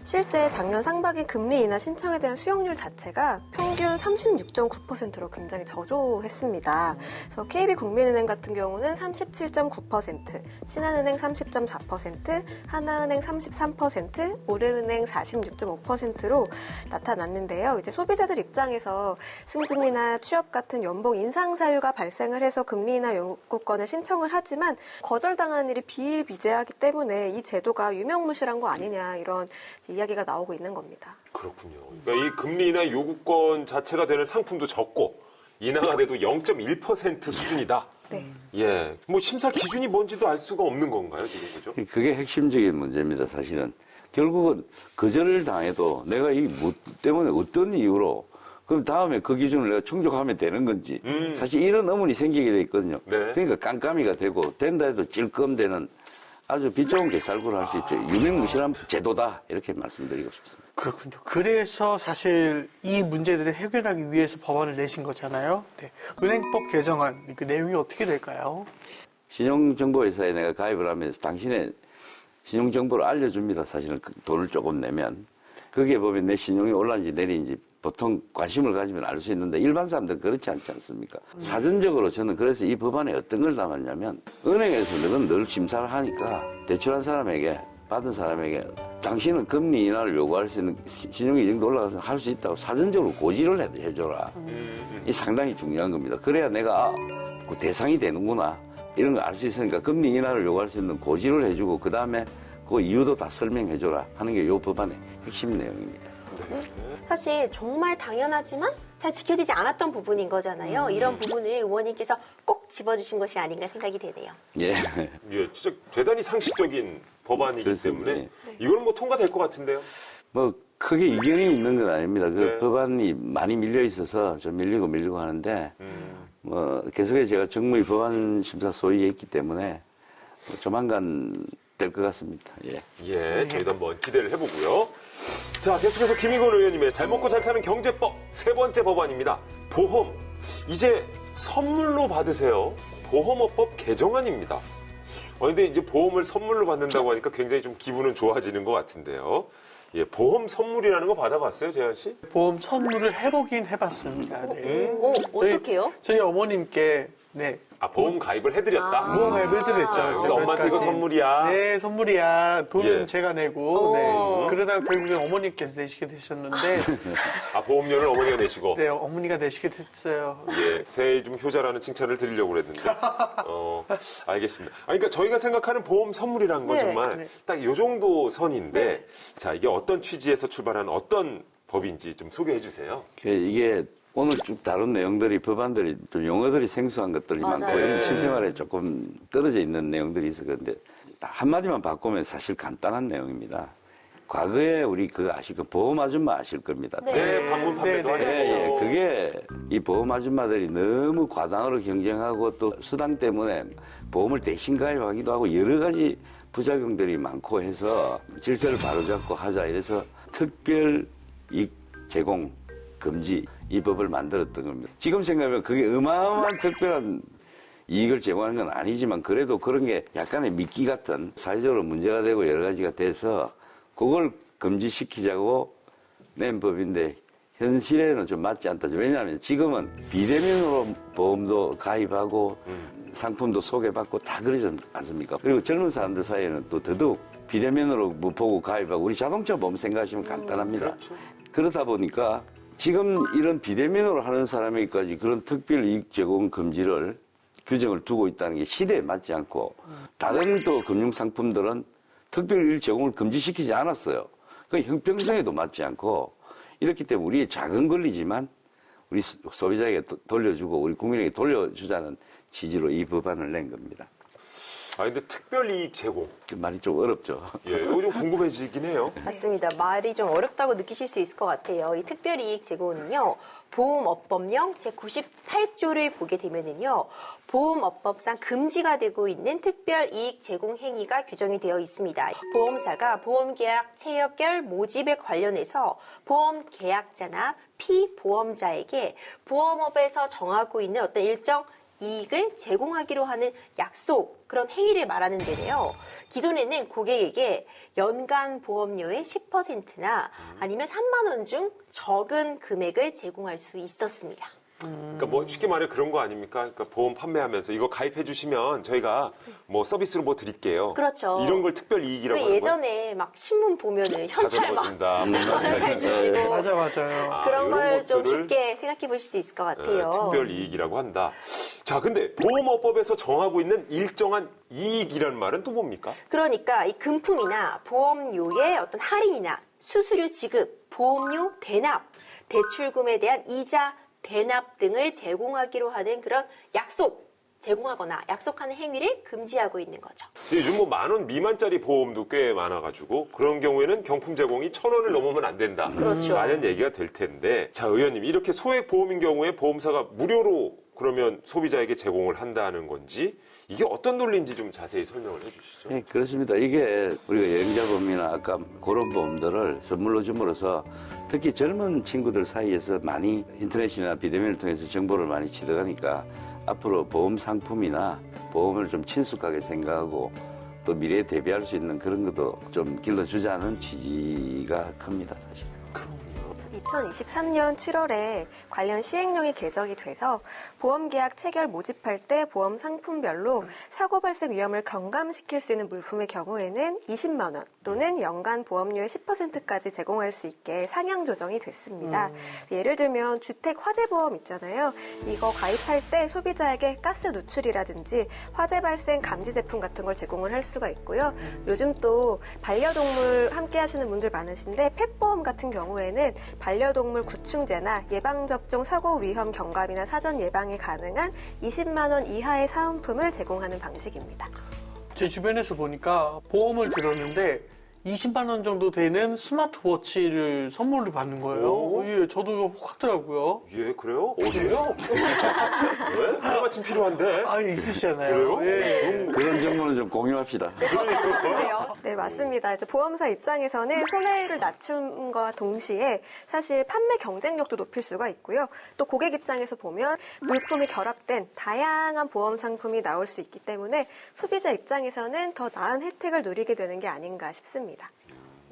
실제 작년 상반기 금리 인하 신청에 대한 수용률 자체가 평균 36.9%로 굉장히 저조했습니다. 그래서 KB국민은행 같은 경우는 37.9%, 신한은행 30.4%, 하나은행 33%, 우리은행 46.5%로 나타났는데요. 이제 소비자들 입장에서 승진이나 취업 같은 연봉 인상 사유가 발생을 해서 금리 인하 요구권을 신청을 하지만 거절당하는 일이 비일비재하기 때문에 이 제도가 유명무실한 거 아니냐 이런 이야기가 나오고 있는 겁니다. 그렇군요. 그러니까 이 금리 인하 요구권 자체가 되는 상품도 적고 인하가 돼도 0.1% 수준이다. 네. 예, 뭐 심사 기준이 뭔지도 알 수가 없는 건가요, 지금 그죠? 그게 핵심적인 문제입니다, 사실은. 결국은 거절을 당해도 내가 이 뭐 때문에 어떤 이유로 그럼 다음에 그 기준을 내가 충족하면 되는 건지 사실 이런 의문이 생기게 돼 있거든요. 네. 그러니까 깜깜이가 되고 된다 해도 찔끔되는 아주 빛 좋은 개살구를 할 수 있죠. 유명무실한 제도다 이렇게 말씀드리고 싶습니다. 그렇군요. 그래서 사실 이 문제들을 해결하기 위해서 법안을 내신 거잖아요. 네. 은행법 개정안 그 내용이 어떻게 될까요? 신용정보회사에 내가 가입을 하면서 당신의 신용정보를 알려줍니다. 사실은 그 돈을 조금 내면. 거기에 보면 내 신용이 올랐는지 내리는지 보통 관심을 가지면 알 수 있는데 일반 사람들은 그렇지 않지 않습니까? 사전적으로 저는 그래서 이 법안에 어떤 걸 담았냐면 은행에서는 늘 심사를 하니까 대출한 사람에게 받은 사람에게 당신은 금리 인하를 요구할 수 있는 신용이 이 정도 올라가서 할 수 있다고 사전적으로 고지를 해줘라. 이 상당히 중요한 겁니다. 그래야 내가 그 대상이 되는구나. 이런 걸 알 수 있으니까 금리 인하를 요구할 수 있는 고지를 해주고 그 다음에 그 이유도 다 설명해줘라 하는 게 이 법안의 핵심 내용입니다. 사실 정말 당연하지만 잘 지켜지지 않았던 부분인 거잖아요. 이런 부분을 의원님께서 꼭 집어주신 것이 아닌가 생각이 되네요. 예. 예, 진짜 대단히 상식적인 법안이기 그렇습니다. 때문에 네. 이거는 뭐 통과될 것 같은데요. 뭐 크게 이견이 있는 건 아닙니다. 그 네. 법안이 많이 밀려 있어서 좀 밀리고 하는데 뭐 계속해서 제가 정무위 법안 심사 소위에 있기 때문에 뭐 조만간 될 것 같습니다. 예. 예, 저희도 한번 기대를 해보고요. 자, 계속해서 김희건 의원님의 잘 먹고 잘 사는 경제법 세 번째 법안입니다. 보험. 이제 선물로 받으세요. 보험업법 개정안입니다. 근데 이제 보험을 선물로 받는다고 하니까 굉장히 좀 기분은 좋아지는 것 같은데요. 예, 보험 선물이라는 거 받아봤어요, 재현 씨? 보험 선물을 해보긴 해봤습니다. 네. 어떻게요? 저희 어머님께 네. 보험 가입을 해드렸다. 보험 가입을 해드렸죠. 그래서 엄마한테 이거 선물이야. 네, 선물이야. 돈은 예. 제가 내고. 네. 그러다가 결국엔 어머니께서 내시게 되셨는데, 보험료를 어머니가 내시고. 네, 어머니가 내시게 됐어요. 예, 새해 좀 효자라는 칭찬을 드리려고 그랬는데. 알겠습니다. 그러니까 저희가 생각하는 보험 선물이라는 건 네. 정말 네. 딱 요 정도 선인데, 자, 이게 어떤 취지에서 출발한 어떤 법인지 좀 소개해 주세요. 이게 오늘 쭉 다룬 내용들이 법안들이 좀 용어들이 생소한 것들이 맞아요. 많고 네. 실생활에 조금 떨어져 있는 내용들이 있어 그런데 한마디만 바꾸면 사실 간단한 내용입니다. 과거에 우리 그거 아실 거 보험 아줌마 아실 겁니다. 네, 방문 판매도 네, 하셨죠. 네. 예, 그게 이 보험 아줌마들이 너무 과당으로 경쟁하고 또 수당 때문에 보험을 대신 가입하기도 하고 여러 가지 부작용들이 많고 해서 질서를 바로잡고 하자 이래서 특별 이익 제공 금지 이 법을 만들었던 겁니다. 지금 생각하면 그게 어마어마한 특별한 이익을 제공하는 건 아니지만 그래도 그런 게 약간의 미끼 같은 사회적으로 문제가 되고 여러 가지가 돼서 그걸 금지시키자고 낸 법인데 현실에는 좀 맞지 않다. 왜냐하면 지금은 비대면으로 보험도 가입하고 상품도 소개받고 다 그러지 않습니까? 그리고 젊은 사람들 사이에는 또 더더욱 비대면으로 뭐 보고 가입하고 우리 자동차 보험 생각하시면 간단합니다. 그렇다 보니까 지금 이런 비대면으로 하는 사람에게까지 그런 특별 이익 제공 금지를 규정을 두고 있다는 게 시대에 맞지 않고 다른 또 금융 상품들은 특별 이익 제공을 금지시키지 않았어요. 그 형평성에도 맞지 않고 이렇기 때문에 우리 작은 권리지만 우리 소비자에게 돌려주고 우리 국민에게 돌려주자는 취지로 이 법안을 낸 겁니다. 근데 특별 이익 제공. 그 말이 좀 어렵죠. 예, 이거 좀 궁금해지긴 해요. 맞습니다. 말이 좀 어렵다고 느끼실 수 있을 것 같아요. 이 특별이익 제공은요, 보험업법령 제98조를 보게 되면은요, 보험업법상 금지가 되고 있는 특별이익 제공 행위가 규정이 되어 있습니다. 보험사가 보험계약 체결 모집에 관련해서 보험계약자나 피보험자에게 보험업에서 정하고 있는 어떤 일정 이익을 제공하기로 하는 약속, 그런 행위를 말하는 데래요. 기존에는 고객에게 연간 보험료의 10%나 아니면 3만 원 중 적은 금액을 제공할 수 있었습니다. 그러니까 뭐 쉽게 말해 그런 거 아닙니까? 그러니까 보험 판매하면서 이거 가입해 주시면 저희가 뭐 서비스로 뭐 드릴게요. 그렇죠. 이런 걸 특별 이익이라고 하는 거예요. 예전에 막 신문 보면은 현찰 자전거 막 준다. 현찰 주시고 맞아요. 아, 그런 이런 걸 좀 것들을 쉽게 생각해 보실 수 있을 것 같아요. 특별 이익이라고 한다. 자, 근데 보험업법에서 정하고 있는 일정한 이익이라는 말은 또 뭡니까? 그러니까 이 금품이나 보험료의 어떤 할인이나 수수료 지급, 보험료 대납, 대출금에 대한 이자 대납 등을 제공하기로 하는 그런 약속, 제공하거나 약속하는 행위를 금지하고 있는 거죠. 요즘 뭐 10,000원 미만짜리 보험도 꽤 많아가지고 그런 경우에는 경품 제공이 1,000원을 넘으면 안 된다. 그렇죠. 라는 얘기가 될 텐데, 자, 의원님, 이렇게 소액 보험인 경우에 보험사가 무료로 그러면 소비자에게 제공을 한다는 건지, 이게 어떤 논리인지 좀 자세히 설명을 해주시죠. 네, 그렇습니다. 이게 우리가 여행자보험이나 아까 그런 보험들을 선물로 줌으로써 특히 젊은 친구들 사이에서 많이 인터넷이나 비대면을 통해서 정보를 많이 취득하니까 앞으로 보험 상품이나 보험을 좀 친숙하게 생각하고 또 미래에 대비할 수 있는 그런 것도 좀 길러주자는 취지가 큽니다, 사실. 2023년 7월에 관련 시행령이 개정이 돼서 보험계약 체결 모집할 때 보험 상품별로 사고 발생 위험을 경감시킬 수 있는 물품의 경우에는 20만 원 또는 연간 보험료의 10%까지 제공할 수 있게 상향 조정이 됐습니다. 예를 들면 주택 화재보험 있잖아요. 이거 가입할 때 소비자에게 가스 누출이라든지 화재 발생 감지 제품 같은 걸 제공을 할 수가 있고요. 요즘 또 반려동물 함께 하시는 분들 많으신데 펫보험 같은 경우에는 반려동물 구충제나 예방접종 사고 위험 경감이나 사전 예방이 가능한 20만 원 이하의 사은품을 제공하는 방식입니다. 제 주변에서 보니까 보험을 들었는데 20만 원 정도 되는 스마트워치를 선물로 받는 거예요. 오. 예, 저도 이거 혹하더라고요. 예, 그래요? 어디요? 왜? 하나마침 필요한데? 아, 있으시잖아요. 그래요? 예. 그런 정보는 좀 공유합시다. 네, 맞습니다. 이제 보험사 입장에서는 손해를 낮춤과 동시에 사실 판매 경쟁력도 높일 수가 있고요. 또 고객 입장에서 보면 물품이 결합된 다양한 보험 상품이 나올 수 있기 때문에 소비자 입장에서는 더 나은 혜택을 누리게 되는 게 아닌가 싶습니다.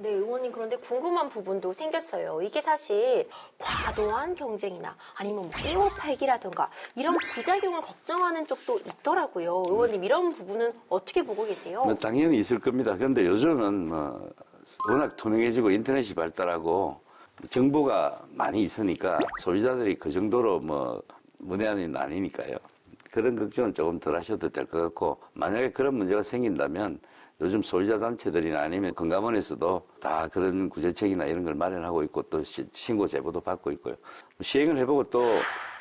네, 의원님, 그런데 궁금한 부분도 생겼어요. 이게 사실 과도한 경쟁이나 아니면 뭐 끼워 팔기라든가 이런 부작용을 걱정하는 쪽도 있더라고요. 의원님, 이런 부분은 어떻게 보고 계세요? 뭐 당연히 있을 겁니다. 그런데 요즘은 뭐 워낙 투명해지고 인터넷이 발달하고 정보가 많이 있으니까 소비자들이 그 정도로 뭐 문외한은 아니니까요. 그런 걱정은 조금 덜 하셔도 될 것 같고, 만약에 그런 문제가 생긴다면 요즘 소비자 단체들이나 아니면 건강원에서도 다 그런 구제책이나 이런 걸 마련하고 있고 또 신고 제보도 받고 있고요. 시행을 해보고 또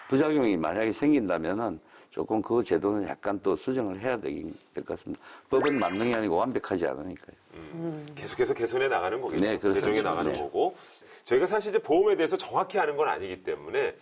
부작용이 만약에 생긴다면은 조금 그 제도는 약간 또 수정을 해야 될 것 같습니다. 법은 만능이 아니고 완벽하지 않으니까요. 계속해서 개선해 나가는 거겠죠. 네, 그렇습니다. 개정해 나가는 네. 거고. 저희가 사실 이제 보험에 대해서 정확히 아는 건 아니기 때문에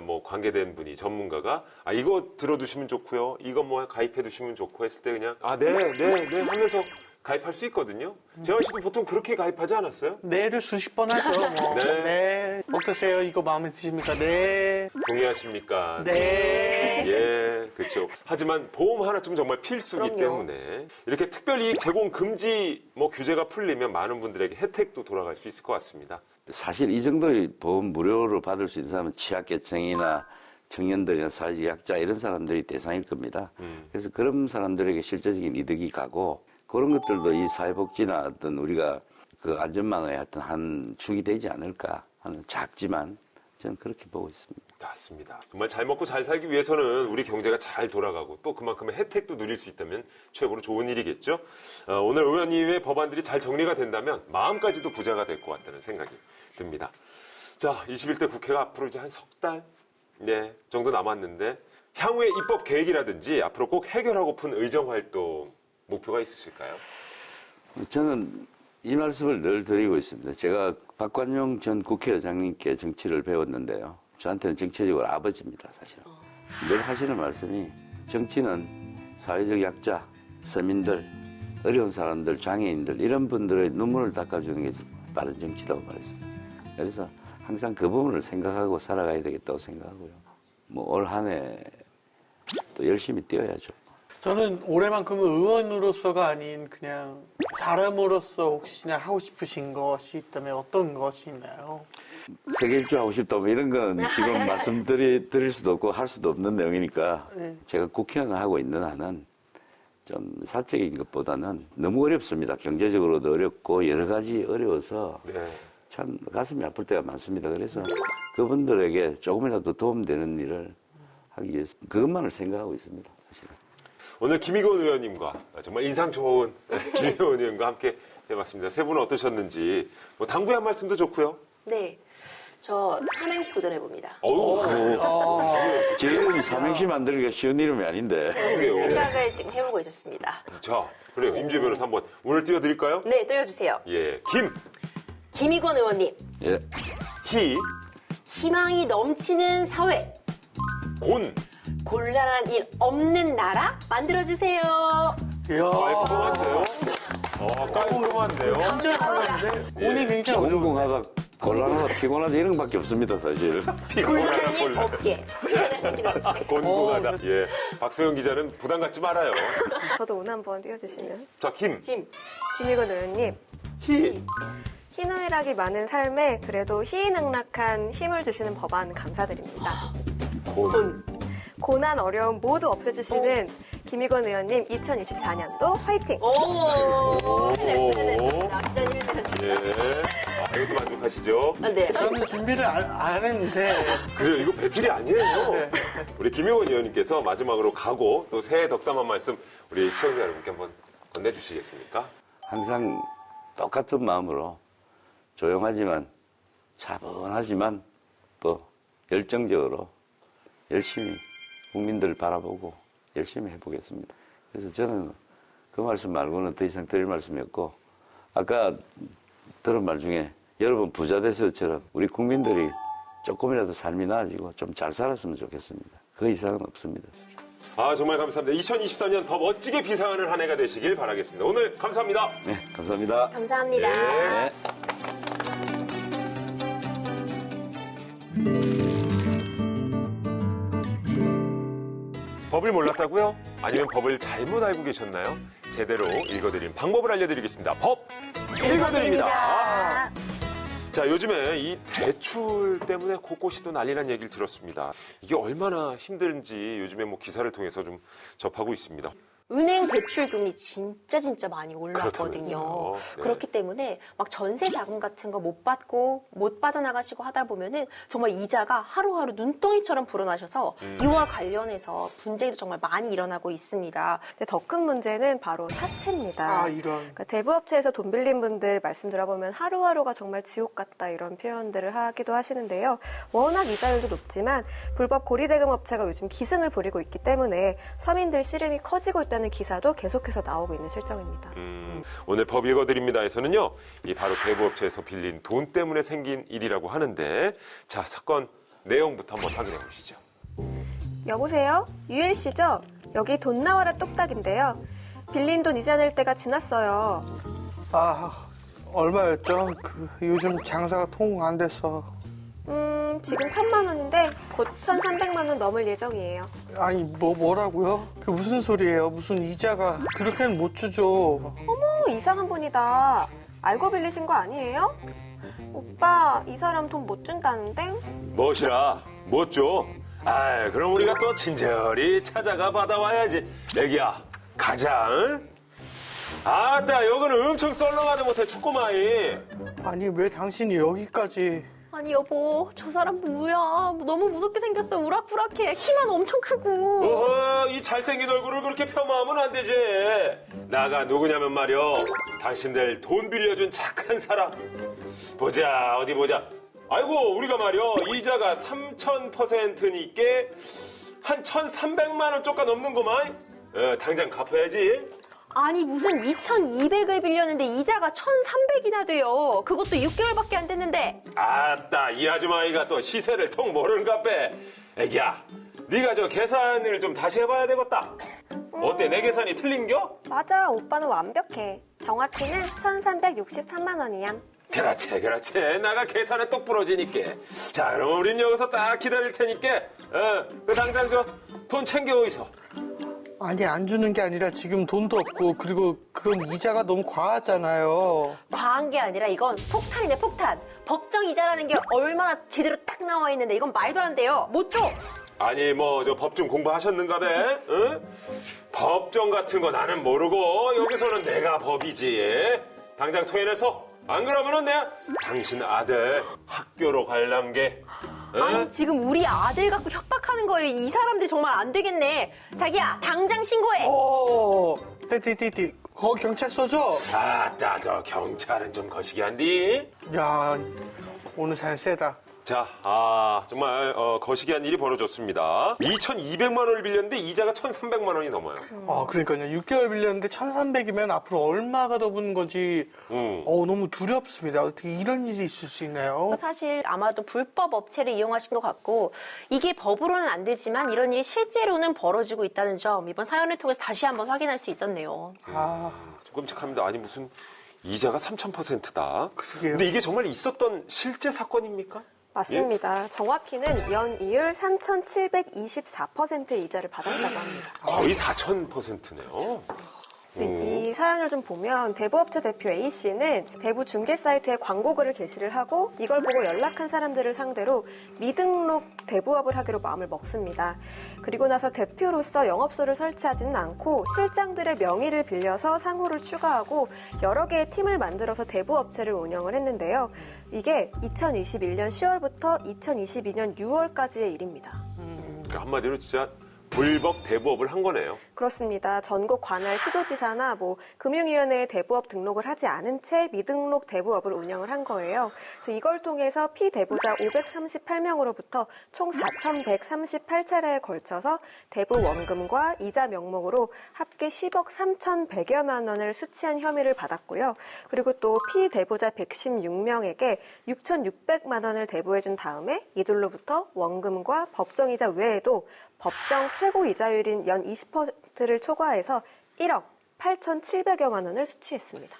뭐 관계된 분이 전문가가 이거 들어두시면 좋고요. 이거 뭐 가입해 두시면 좋고 했을 때 그냥 네 하면서 가입할 수 있거든요. 재환 씨도 보통 그렇게 가입하지 않았어요? 네를 수십 번 하죠. 뭐. 네. 네. 어떠세요? 이거 마음에 드십니까? 네. 동의하십니까? 네. 예, 그렇죠. 하지만 보험 하나쯤 정말 필수이기 그럼요. 때문에 이렇게 특별이익 제공 금지 뭐 규제가 풀리면 많은 분들에게 혜택도 돌아갈 수 있을 것 같습니다. 사실 이 정도의 보험 무료로 받을 수 있는 사람은 취약계층이나 청년들이나 사회적 약자 이런 사람들이 대상일 겁니다. 그래서 그런 사람들에게 실제적인 이득이 가고 그런 것들도 이 사회복지나 어떤 우리가 그 안전망의 어떤 한 축이 되지 않을까 하는 작지만 저는 그렇게 보고 있습니다. 맞습니다. 정말 잘 먹고 잘 살기 위해서는 우리 경제가 잘 돌아가고 또 그만큼의 혜택도 누릴 수 있다면 최고로 좋은 일이겠죠. 오늘 의원님의 법안들이 잘 정리가 된다면 마음까지도 부자가 될 것 같다는 생각이 듭니다. 자, 21대 국회가 앞으로 이제 한 석 달 정도 남았는데 향후의 입법 계획이라든지 앞으로 꼭 해결하고픈 의정활동 목표가 있으실까요? 저는 이 말씀을 늘 드리고 있습니다. 제가 박관용 전 국회의장님께 정치를 배웠는데요. 저한테는 정치적으로 아버지입니다, 사실. 늘 하시는 말씀이 정치는 사회적 약자, 서민들, 어려운 사람들, 장애인들 이런 분들의 눈물을 닦아주는 게 빠른 정치라고 말했습니다. 그래서 항상 그 부분을 생각하고 살아가야 되겠다고 생각하고요. 뭐 올 한 해 또 열심히 뛰어야죠. 저는 올해만큼은 의원으로서가 아닌 그냥 사람으로서 혹시나 하고 싶으신 것이 있다면 어떤 것이 있나요? 세계 일주 하고 싶다 뭐 이런 건 지금 말씀드릴 수도 없고 할 수도 없는 내용이니까 네. 제가 국회의원을 하고 있는 한은 좀 사적인 것보다는 너무 어렵습니다. 경제적으로도 어렵고 여러 가지 어려워서 네. 참 가슴이 아플 때가 많습니다. 그래서 그분들에게 조금이라도 도움되는 일을 하기 위해서 그것만을 생각하고 있습니다. 사실은. 오늘 김희건 의원님과 정말 인상 좋은 김희건 의원과 함께 해봤습니다. 세 분은 어떠셨는지 뭐 당부의 한 말씀도 좋고요. 네. 저 삼행시 도전해봅니다. 지금 삼행시 만들기가 쉬운 이름이 아닌데. 그래요. 생각을 지금 해보고 있었습니다. 자, 그래요. 임지혜 변호사 한번 오늘 띄워드릴까요? 네, 띄워주세요. 예, 김희권 의원님. 예. 희망이 넘치는 사회. 곤. 곤란한 일 없는 나라 만들어주세요. 이야, 깔끔한데요? 깔끔한데요? 굉장히 어려운데 곤이 굉장히 어려운데. 곤궁하다, 곤란하다, 피곤하다 이런 것밖에 없습니다, 사실. 곤란한 일 없게. 곤란한 일 없게. 곤궁하다. 예. 박소영 기자는 부담 갖지 말아요. 저도 운 한번 띄워주시면. 자, 김희건 의원님. 희. 희노애락이 많은 삶에 그래도 희희낙락한 힘을 주시는 법안 감사드립니다. 곤. 고난 어려움 모두 없애주시는 김희건 의원님 2024년도 화이팅! 오, 됐습니다. 앞전 1위 예. 이것도 만족하시죠? 네. 저는 준비를 안 했는데 그래요. 이거 배틀이 아니에요. 우리 김효원 의원님께서 마지막으로 가고 또 새해 덕담 한 말씀 우리 시청자 여러분께 한번 건네주시겠습니까? 항상 똑같은 마음으로 조용하지만 차분하지만 또 열정적으로 열심히 국민들을 바라보고 열심히 해보겠습니다. 그래서 저는 그 말씀 말고는 더 이상 드릴 말씀이 없고 아까 들은 말 중에 여러분 부자 되서처럼 우리 국민들이 조금이라도 삶이 나아지고 좀 잘 살았으면 좋겠습니다. 그 이상은 없습니다. 정말 감사합니다. 2024년 더 멋지게 비상하는 한 해가 되시길 바라겠습니다. 오늘 감사합니다. 네, 감사합니다. 감사합니다. 네. 법을 몰랐다고요? 아니면 법을 잘못 알고 계셨나요? 제대로 읽어드린 방법을 알려드리겠습니다. 법 읽어드립니다. 자, 요즘에 이 대출 때문에 곳곳이 또 난리난 얘기를 들었습니다. 이게 얼마나 힘든지 요즘에 뭐 기사를 통해서 좀 접하고 있습니다. 은행 대출 금리 진짜 많이 올랐거든요. 그렇다면서요. 네. 그렇기 때문에 막 전세 자금 같은 거 못 받고 못 빠져나가시고 하다 보면은 정말 이자가 하루하루 눈덩이처럼 불어나셔서 이와 관련해서 분쟁도 정말 많이 일어나고 있습니다. 근데 더 큰 문제는 바로 사채입니다. 이런. 그러니까 대부업체에서 돈 빌린 분들 말씀 들어보면 하루하루가 정말 지옥 같다 이런 표현들을 하기도 하시는데요. 워낙 이자율도 높지만 불법 고리대금 업체가 요즘 기승을 부리고 있기 때문에 서민들 씨름이 커지고 있다는 기사도 계속해서 나오고 있는 실정입니다. 오늘 법 읽어드립니다에서는요, 이 바로 대부업체에서 빌린 돈 때문에 생긴 일이라고 하는데, 자, 사건 내용부터 한번 확인해 보시죠. 여보세요? 유엘 씨죠? 여기 돈 나와라 뚝딱인데요. 빌린 돈 이자 낼 때가 지났어요. 얼마였죠? 요즘 장사가 통 안 돼서. 지금 1,000만 원인데 곧 1,300만 원 넘을 예정이에요. 아니 뭐라고요? 그 무슨 소리예요? 무슨 이자가 그렇게는 못 주죠. 이상한 분이다. 알고 빌리신 거 아니에요? 오빠, 이 사람 돈 못 준다는데? 멋이라, 못 줘? 그럼 우리가 또 친절히 찾아가 받아와야지. 애기야, 가자, 응? 아따, 여기는 엄청 썰렁하다 못해 축구마이. 아니 왜 당신이 여기까지? 아니 여보, 저 사람 뭐야? 너무 무섭게 생겼어. 우락부락해. 키만 엄청 크고. 어허, 이 잘생긴 얼굴을 그렇게 폄하하면 안 되지. 나가 누구냐면 말이여, 당신들 돈 빌려준 착한 사람. 보자, 어디 보자. 아이고, 우리가 말이여, 이자가 3,000%니까 한 1,300만 원 쪼까 넘는구만. 당장 갚아야지. 아니 무슨 2,200을 빌렸는데 이자가 1,300이나 돼요. 그것도 6개월밖에 안 됐는데. 아따, 이 아줌마이가 또 시세를 통 모르는가 빼. 애기야, 네가 저 계산을 좀 다시 해봐야 되겠다. 어때, 내 계산이 틀린겨? 맞아, 오빠는 완벽해. 정확히는 1,363만 원이야. 그렇지. 나가 계산에 똑 부러지니까. 자, 그럼 우린 여기서 딱 기다릴 테니까, 그 당장 저 돈 챙겨 오이소. 아니, 안 주는 게 아니라 지금 돈도 없고, 그리고 그건 이자가 너무 과하잖아요. 과한 게 아니라 이건 폭탄이네, 폭탄. 법정 이자라는 게 얼마나 제대로 딱 나와 있는데 이건 말도 안 돼요. 못 줘. 아니 뭐 저 법 좀 공부하셨는가 봐. 응? 법정 같은 거 나는 모르고 여기서는 내가 법이지. 당장 토해내서. 안 그러면은 내가 당신 아들 학교로 관람 게. 응? 아니, 지금 우리 아들 갖고 협박하는 거예요. 이 사람들 정말 안 되겠네. 자기야, 당장 신고해. 띠띠띠띠. 거기 경찰서죠? 아따 저 경찰은 좀 거시기 한디. 야, 오늘 사연 세다. 자, 정말 거시기한 일이 벌어졌습니다. 2,200만 원을 빌렸는데 이자가 1,300만 원이 넘어요. 그러니까요. 6개월 빌렸는데 1,300이면 앞으로 얼마가 더 붙는 건지 너무 두렵습니다. 어떻게 이런 일이 있을 수 있나요? 사실 아마도 불법 업체를 이용하신 것 같고 이게 법으로는 안 되지만 이런 일이 실제로는 벌어지고 있다는 점 이번 사연을 통해서 다시 한번 확인할 수 있었네요. 좀 끔찍합니다. 아니 무슨 이자가 3,000%다. 그러게요. 근데 이게 정말 있었던 실제 사건입니까? 맞습니다. 정확히는 연이율 3,724%의 이자를 받았다고 합니다. 거의 4,000%네요. 이 사연을 좀 보면 대부업체 대표 A씨는 대부 중개 사이트에 광고글을 게시를 하고 이걸 보고 연락한 사람들을 상대로 미등록 대부업을 하기로 마음을 먹습니다. 그리고 나서 대표로서 영업소를 설치하지는 않고 실장들의 명의를 빌려서 상호를 추가하고 여러 개의 팀을 만들어서 대부업체를 운영을 했는데요. 이게 2021년 10월부터 2022년 6월까지의 일입니다. 그러니까 한마디로 진짜 불법 대부업을 한 거네요. 그렇습니다. 전국 관할 시도지사나 금융위원회에 대부업 등록을 하지 않은 채 미등록 대부업을 운영을 한 거예요. 그래서 이걸 통해서 피대부자 538명으로부터 총 4,138차례에 걸쳐서 대부 원금과 이자 명목으로 합계 10억 3,100여만 원을 수취한 혐의를 받았고요. 그리고 또 피대부자 116명에게 6,600만 원을 대부해준 다음에 이들로부터 원금과 법정이자 외에도 법정 최고 이자율인 연 20%를 초과해서 1억 8,700여만 원을 수취했습니다.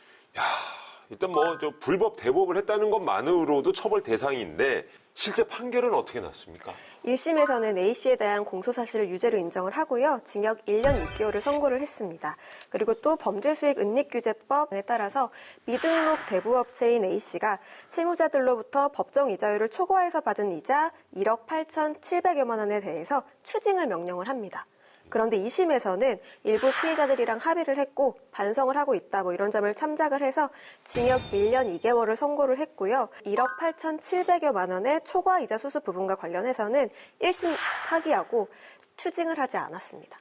일단 저 불법 대부업을 했다는 것만으로도 처벌 대상인데 실제 판결은 어떻게 났습니까? 1심에서는 A씨에 대한 공소사실을 유죄로 인정을 하고요. 징역 1년 6개월을 선고를 했습니다. 그리고 또 범죄수익은닉규제법에 따라서 미등록 대부업체인 A씨가 채무자들로부터 법정 이자율을 초과해서 받은 이자 1억 8,700여만 원에 대해서 추징을 명령을 합니다. 그런데 2심에서는 일부 피해자들이랑 합의를 했고 반성을 하고 있다 이런 점을 참작을 해서 징역 1년 2개월을 선고를 했고요. 1억 8,700여만 원의 초과 이자 수수 부분과 관련해서는 1심 파기하고 추징을 하지 않았습니다.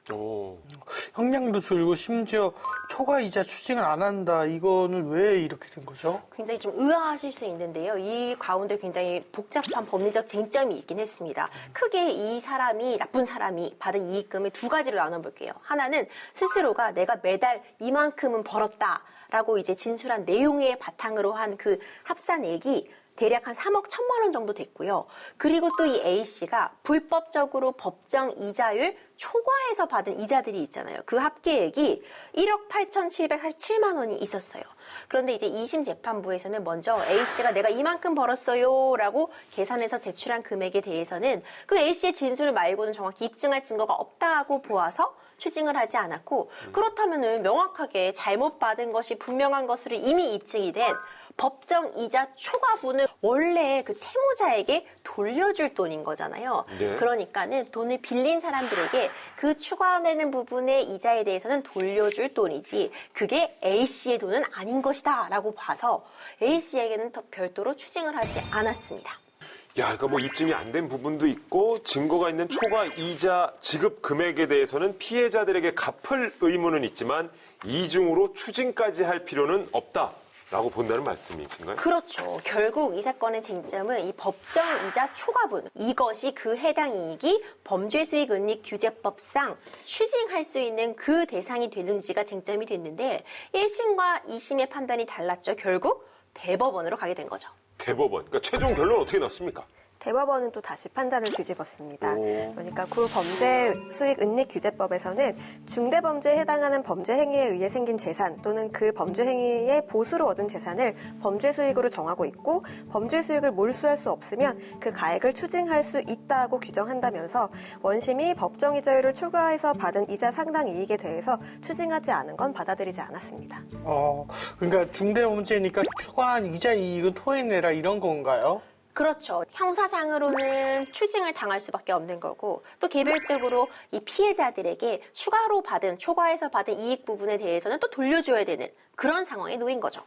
형량도 줄고 심지어 초과 이자 추징을 안 한다. 이거는 왜 이렇게 된 거죠? 굉장히 좀 의아하실 수 있는데요. 이 가운데 굉장히 복잡한 법리적 쟁점이 있긴 했습니다. 크게 이 사람이, 나쁜 사람이 받은 이익금을 두 가지로 나눠볼게요. 하나는 스스로가 내가 매달 이만큼은 벌었다라고 이제 진술한 내용에 바탕으로 한 그 합산액이 대략 한 3억 1천만 원 정도 됐고요. 그리고 또 이 A씨가 불법적으로 법정 이자율 초과해서 받은 이자들이 있잖아요. 그 합계액이 1억 8,747만 원이 있었어요. 그런데 이제 2심 재판부에서는 먼저 A씨가 내가 이만큼 벌었어요 라고 계산해서 제출한 금액에 대해서는 그 A씨의 진술 말고는 정확히 입증할 증거가 없다고 보아서 추징을 하지 않았고 그렇다면은 명확하게 잘못 받은 것이 분명한 것으로 이미 입증이 된 법정 이자 초과분을 원래 그 채무자에게 돌려줄 돈인 거잖아요. 네. 그러니까는 돈을 빌린 사람들에게 그 추가되는 부분의 이자에 대해서는 돌려줄 돈이지 그게 A씨의 돈은 아닌 것이다 라고 봐서 A씨에게는 더 별도로 추징을 하지 않았습니다. 그러니까 입증이 안 된 부분도 있고 증거가 있는 초과 이자 지급 금액에 대해서는 피해자들에게 갚을 의무는 있지만 이중으로 추징까지 할 필요는 없다라고 본다는 말씀이신가요? 그렇죠. 결국 이 사건의 쟁점은 이 법정 이자 초과분, 이것이 그 해당 이익이 범죄수익은닉규제법상 추징할 수 있는 그 대상이 되는지가 쟁점이 됐는데 1심과 2심의 판단이 달랐죠. 결국 대법원으로 가게 된 거죠. 대법원. 그러니까 최종 결론 어떻게 났습니까? 대법원은 또 다시 판단을 뒤집었습니다. 오. 그러니까 구범죄 수익 은닉 규제법에서는 중대범죄에 해당하는 범죄 행위에 의해 생긴 재산 또는 그 범죄 행위의 보수로 얻은 재산을 범죄 수익으로 정하고 있고 범죄 수익을 몰수할 수 없으면 그 가액을 추징할 수 있다고 규정한다면서 원심이 법정 이자율을 초과해서 받은 이자 상당 이익에 대해서 추징하지 않은 건 받아들이지 않았습니다. 그러니까 중대범죄니까 초과한 이자 이익은 토해내라 이런 건가요? 그렇죠. 형사상으로는 추징을 당할 수밖에 없는 거고 또 개별적으로 이 피해자들에게 추가로 받은 초과해서 받은 이익 부분에 대해서는 또 돌려줘야 되는 그런 상황에 놓인 거죠.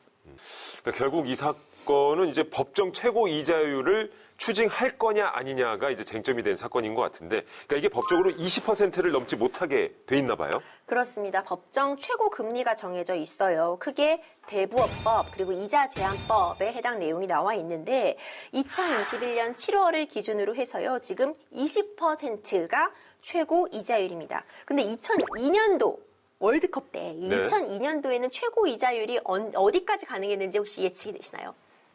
그러니까 결국 이 사건은 이제 법정 최고 이자율을 추징할 거냐 아니냐가 이제 쟁점이 된 사건인 것 같은데, 그러니까 이게 법적으로 20%를 넘지 못하게 돼 있나 봐요. 그렇습니다. 법정 최고 금리가 정해져 있어요. 크게 대부업법 그리고 이자 제한법에 해당 내용이 나와 있는데 2021년 7월을 기준으로 해서요. 지금 20%가 최고 이자율입니다. 근데 2002년도 월드컵 때 네. 2002년도에는 최고 이자율이 어디까지 가능했는지 혹시 예측이 되시나요?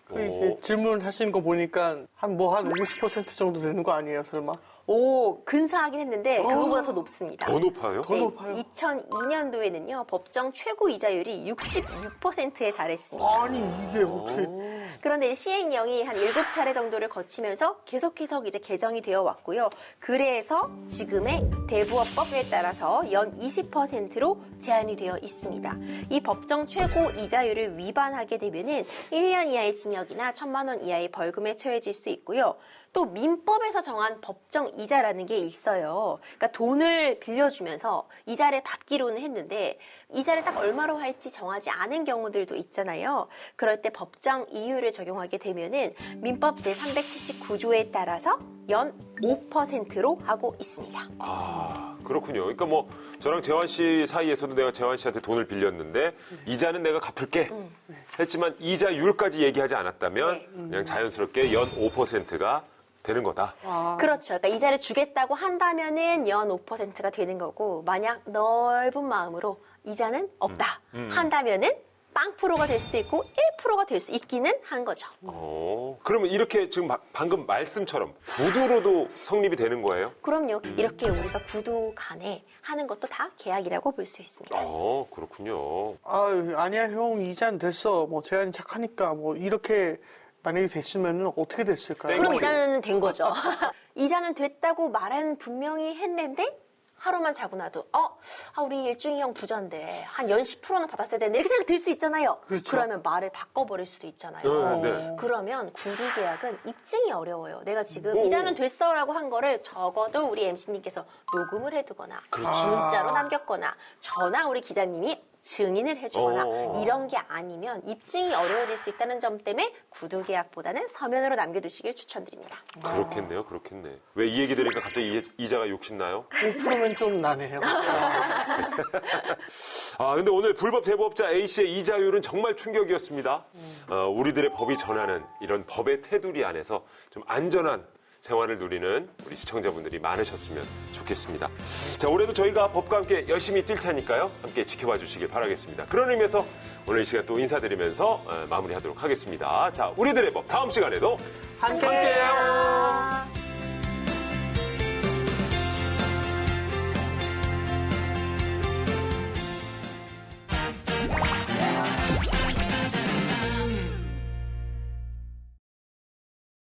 이렇게 질문을 하시는 거 보니까 한 50% 정도 되는 거 아니에요, 설마? 오, 근사하긴 했는데 그거보다 더 높습니다. 더 높아요? 더 높아요? 2002년도에는요. 법정 최고 이자율이 66%에 달했습니다. 아니, 이게 어떻게. 그런데 시행령이 한 7차례 정도를 거치면서 계속해서 이제 개정이 되어 왔고요. 그래서 지금의 대부업법에 따라서 연 20%로 제한이 되어 있습니다. 이 법정 최고 이자율을 위반하게 되면은 1년 이하의 징역이나 1,000만 원 이하의 벌금에 처해질 수 있고요. 또 민법에서 정한 법정 이자라는 게 있어요. 그러니까 돈을 빌려주면서 이자를 받기로는 했는데 이자를 딱 얼마로 할지 정하지 않은 경우들도 있잖아요. 그럴 때 법정 이율을 적용하게 되면은 민법 제379조에 따라서 연 5%로 하고 있습니다. 아, 그렇군요. 그러니까 뭐 저랑 재환 씨 사이에서도 내가 재환 씨한테 돈을 빌렸는데 이자는 내가 갚을게 했지만 이자율까지 얘기하지 않았다면 그냥 자연스럽게 연 5%가 되는 거다. 그렇죠. 그러니까 이자를 주겠다고 한다면은 연 5%가 되는 거고 만약 넓은 마음으로 이자는 없다 한다면은 0%가 될 수도 있고 1%가 될 수 있기는 한 거죠. 그러면 이렇게 지금 방금 말씀처럼 구두로도 성립이 되는 거예요? 그럼요. 이렇게 우리가 구두 간에 하는 것도 다 계약이라고 볼 수 있습니다. 그렇군요. 아니야, 형, 이자는 됐어. 뭐, 재한이 착하니까, 뭐, 이렇게 만약에 됐으면 어떻게 됐을까요? 그럼 이자는 된 거죠. 이자는 됐다고 말은 분명히 했는데 하루만 자고 나도 우리 일중이 형 부자인데 한 연 10%는 받았어야 되는데 이렇게 생각 들 수 있잖아요. 그렇죠. 그러면 말을 바꿔버릴 수도 있잖아요. 네. 그러면 구두 계약은 입증이 어려워요. 내가 지금 이자는 됐어라고 한 거를 적어도 우리 MC님께서 녹음을 해두거나 문자로 남겼거나 전화 우리 기자님이 증인을 해주거나 이런 게 아니면 입증이 어려워질 수 있다는 점 때문에 구두 계약보다는 서면으로 남겨두시길 추천드립니다. 그렇겠네. 왜 이 얘기 들으니까 갑자기 이자가 욕심나요? 5%면 좀 나네요. 근데 오늘 불법 대부업자 A씨의 이자율은 정말 충격이었습니다. 우리들의 법이 전하는 이런 법의 테두리 안에서 좀 안전한 생활을 누리는 우리 시청자분들이 많으셨으면 좋겠습니다. 자, 올해도 저희가 법과 함께 열심히 뛸 테니까요. 함께 지켜봐 주시길 바라겠습니다. 그런 의미에서 오늘 이 시간 또 인사드리면서 마무리하도록 하겠습니다. 자, 우리들의 법 다음 시간에도 함께해요.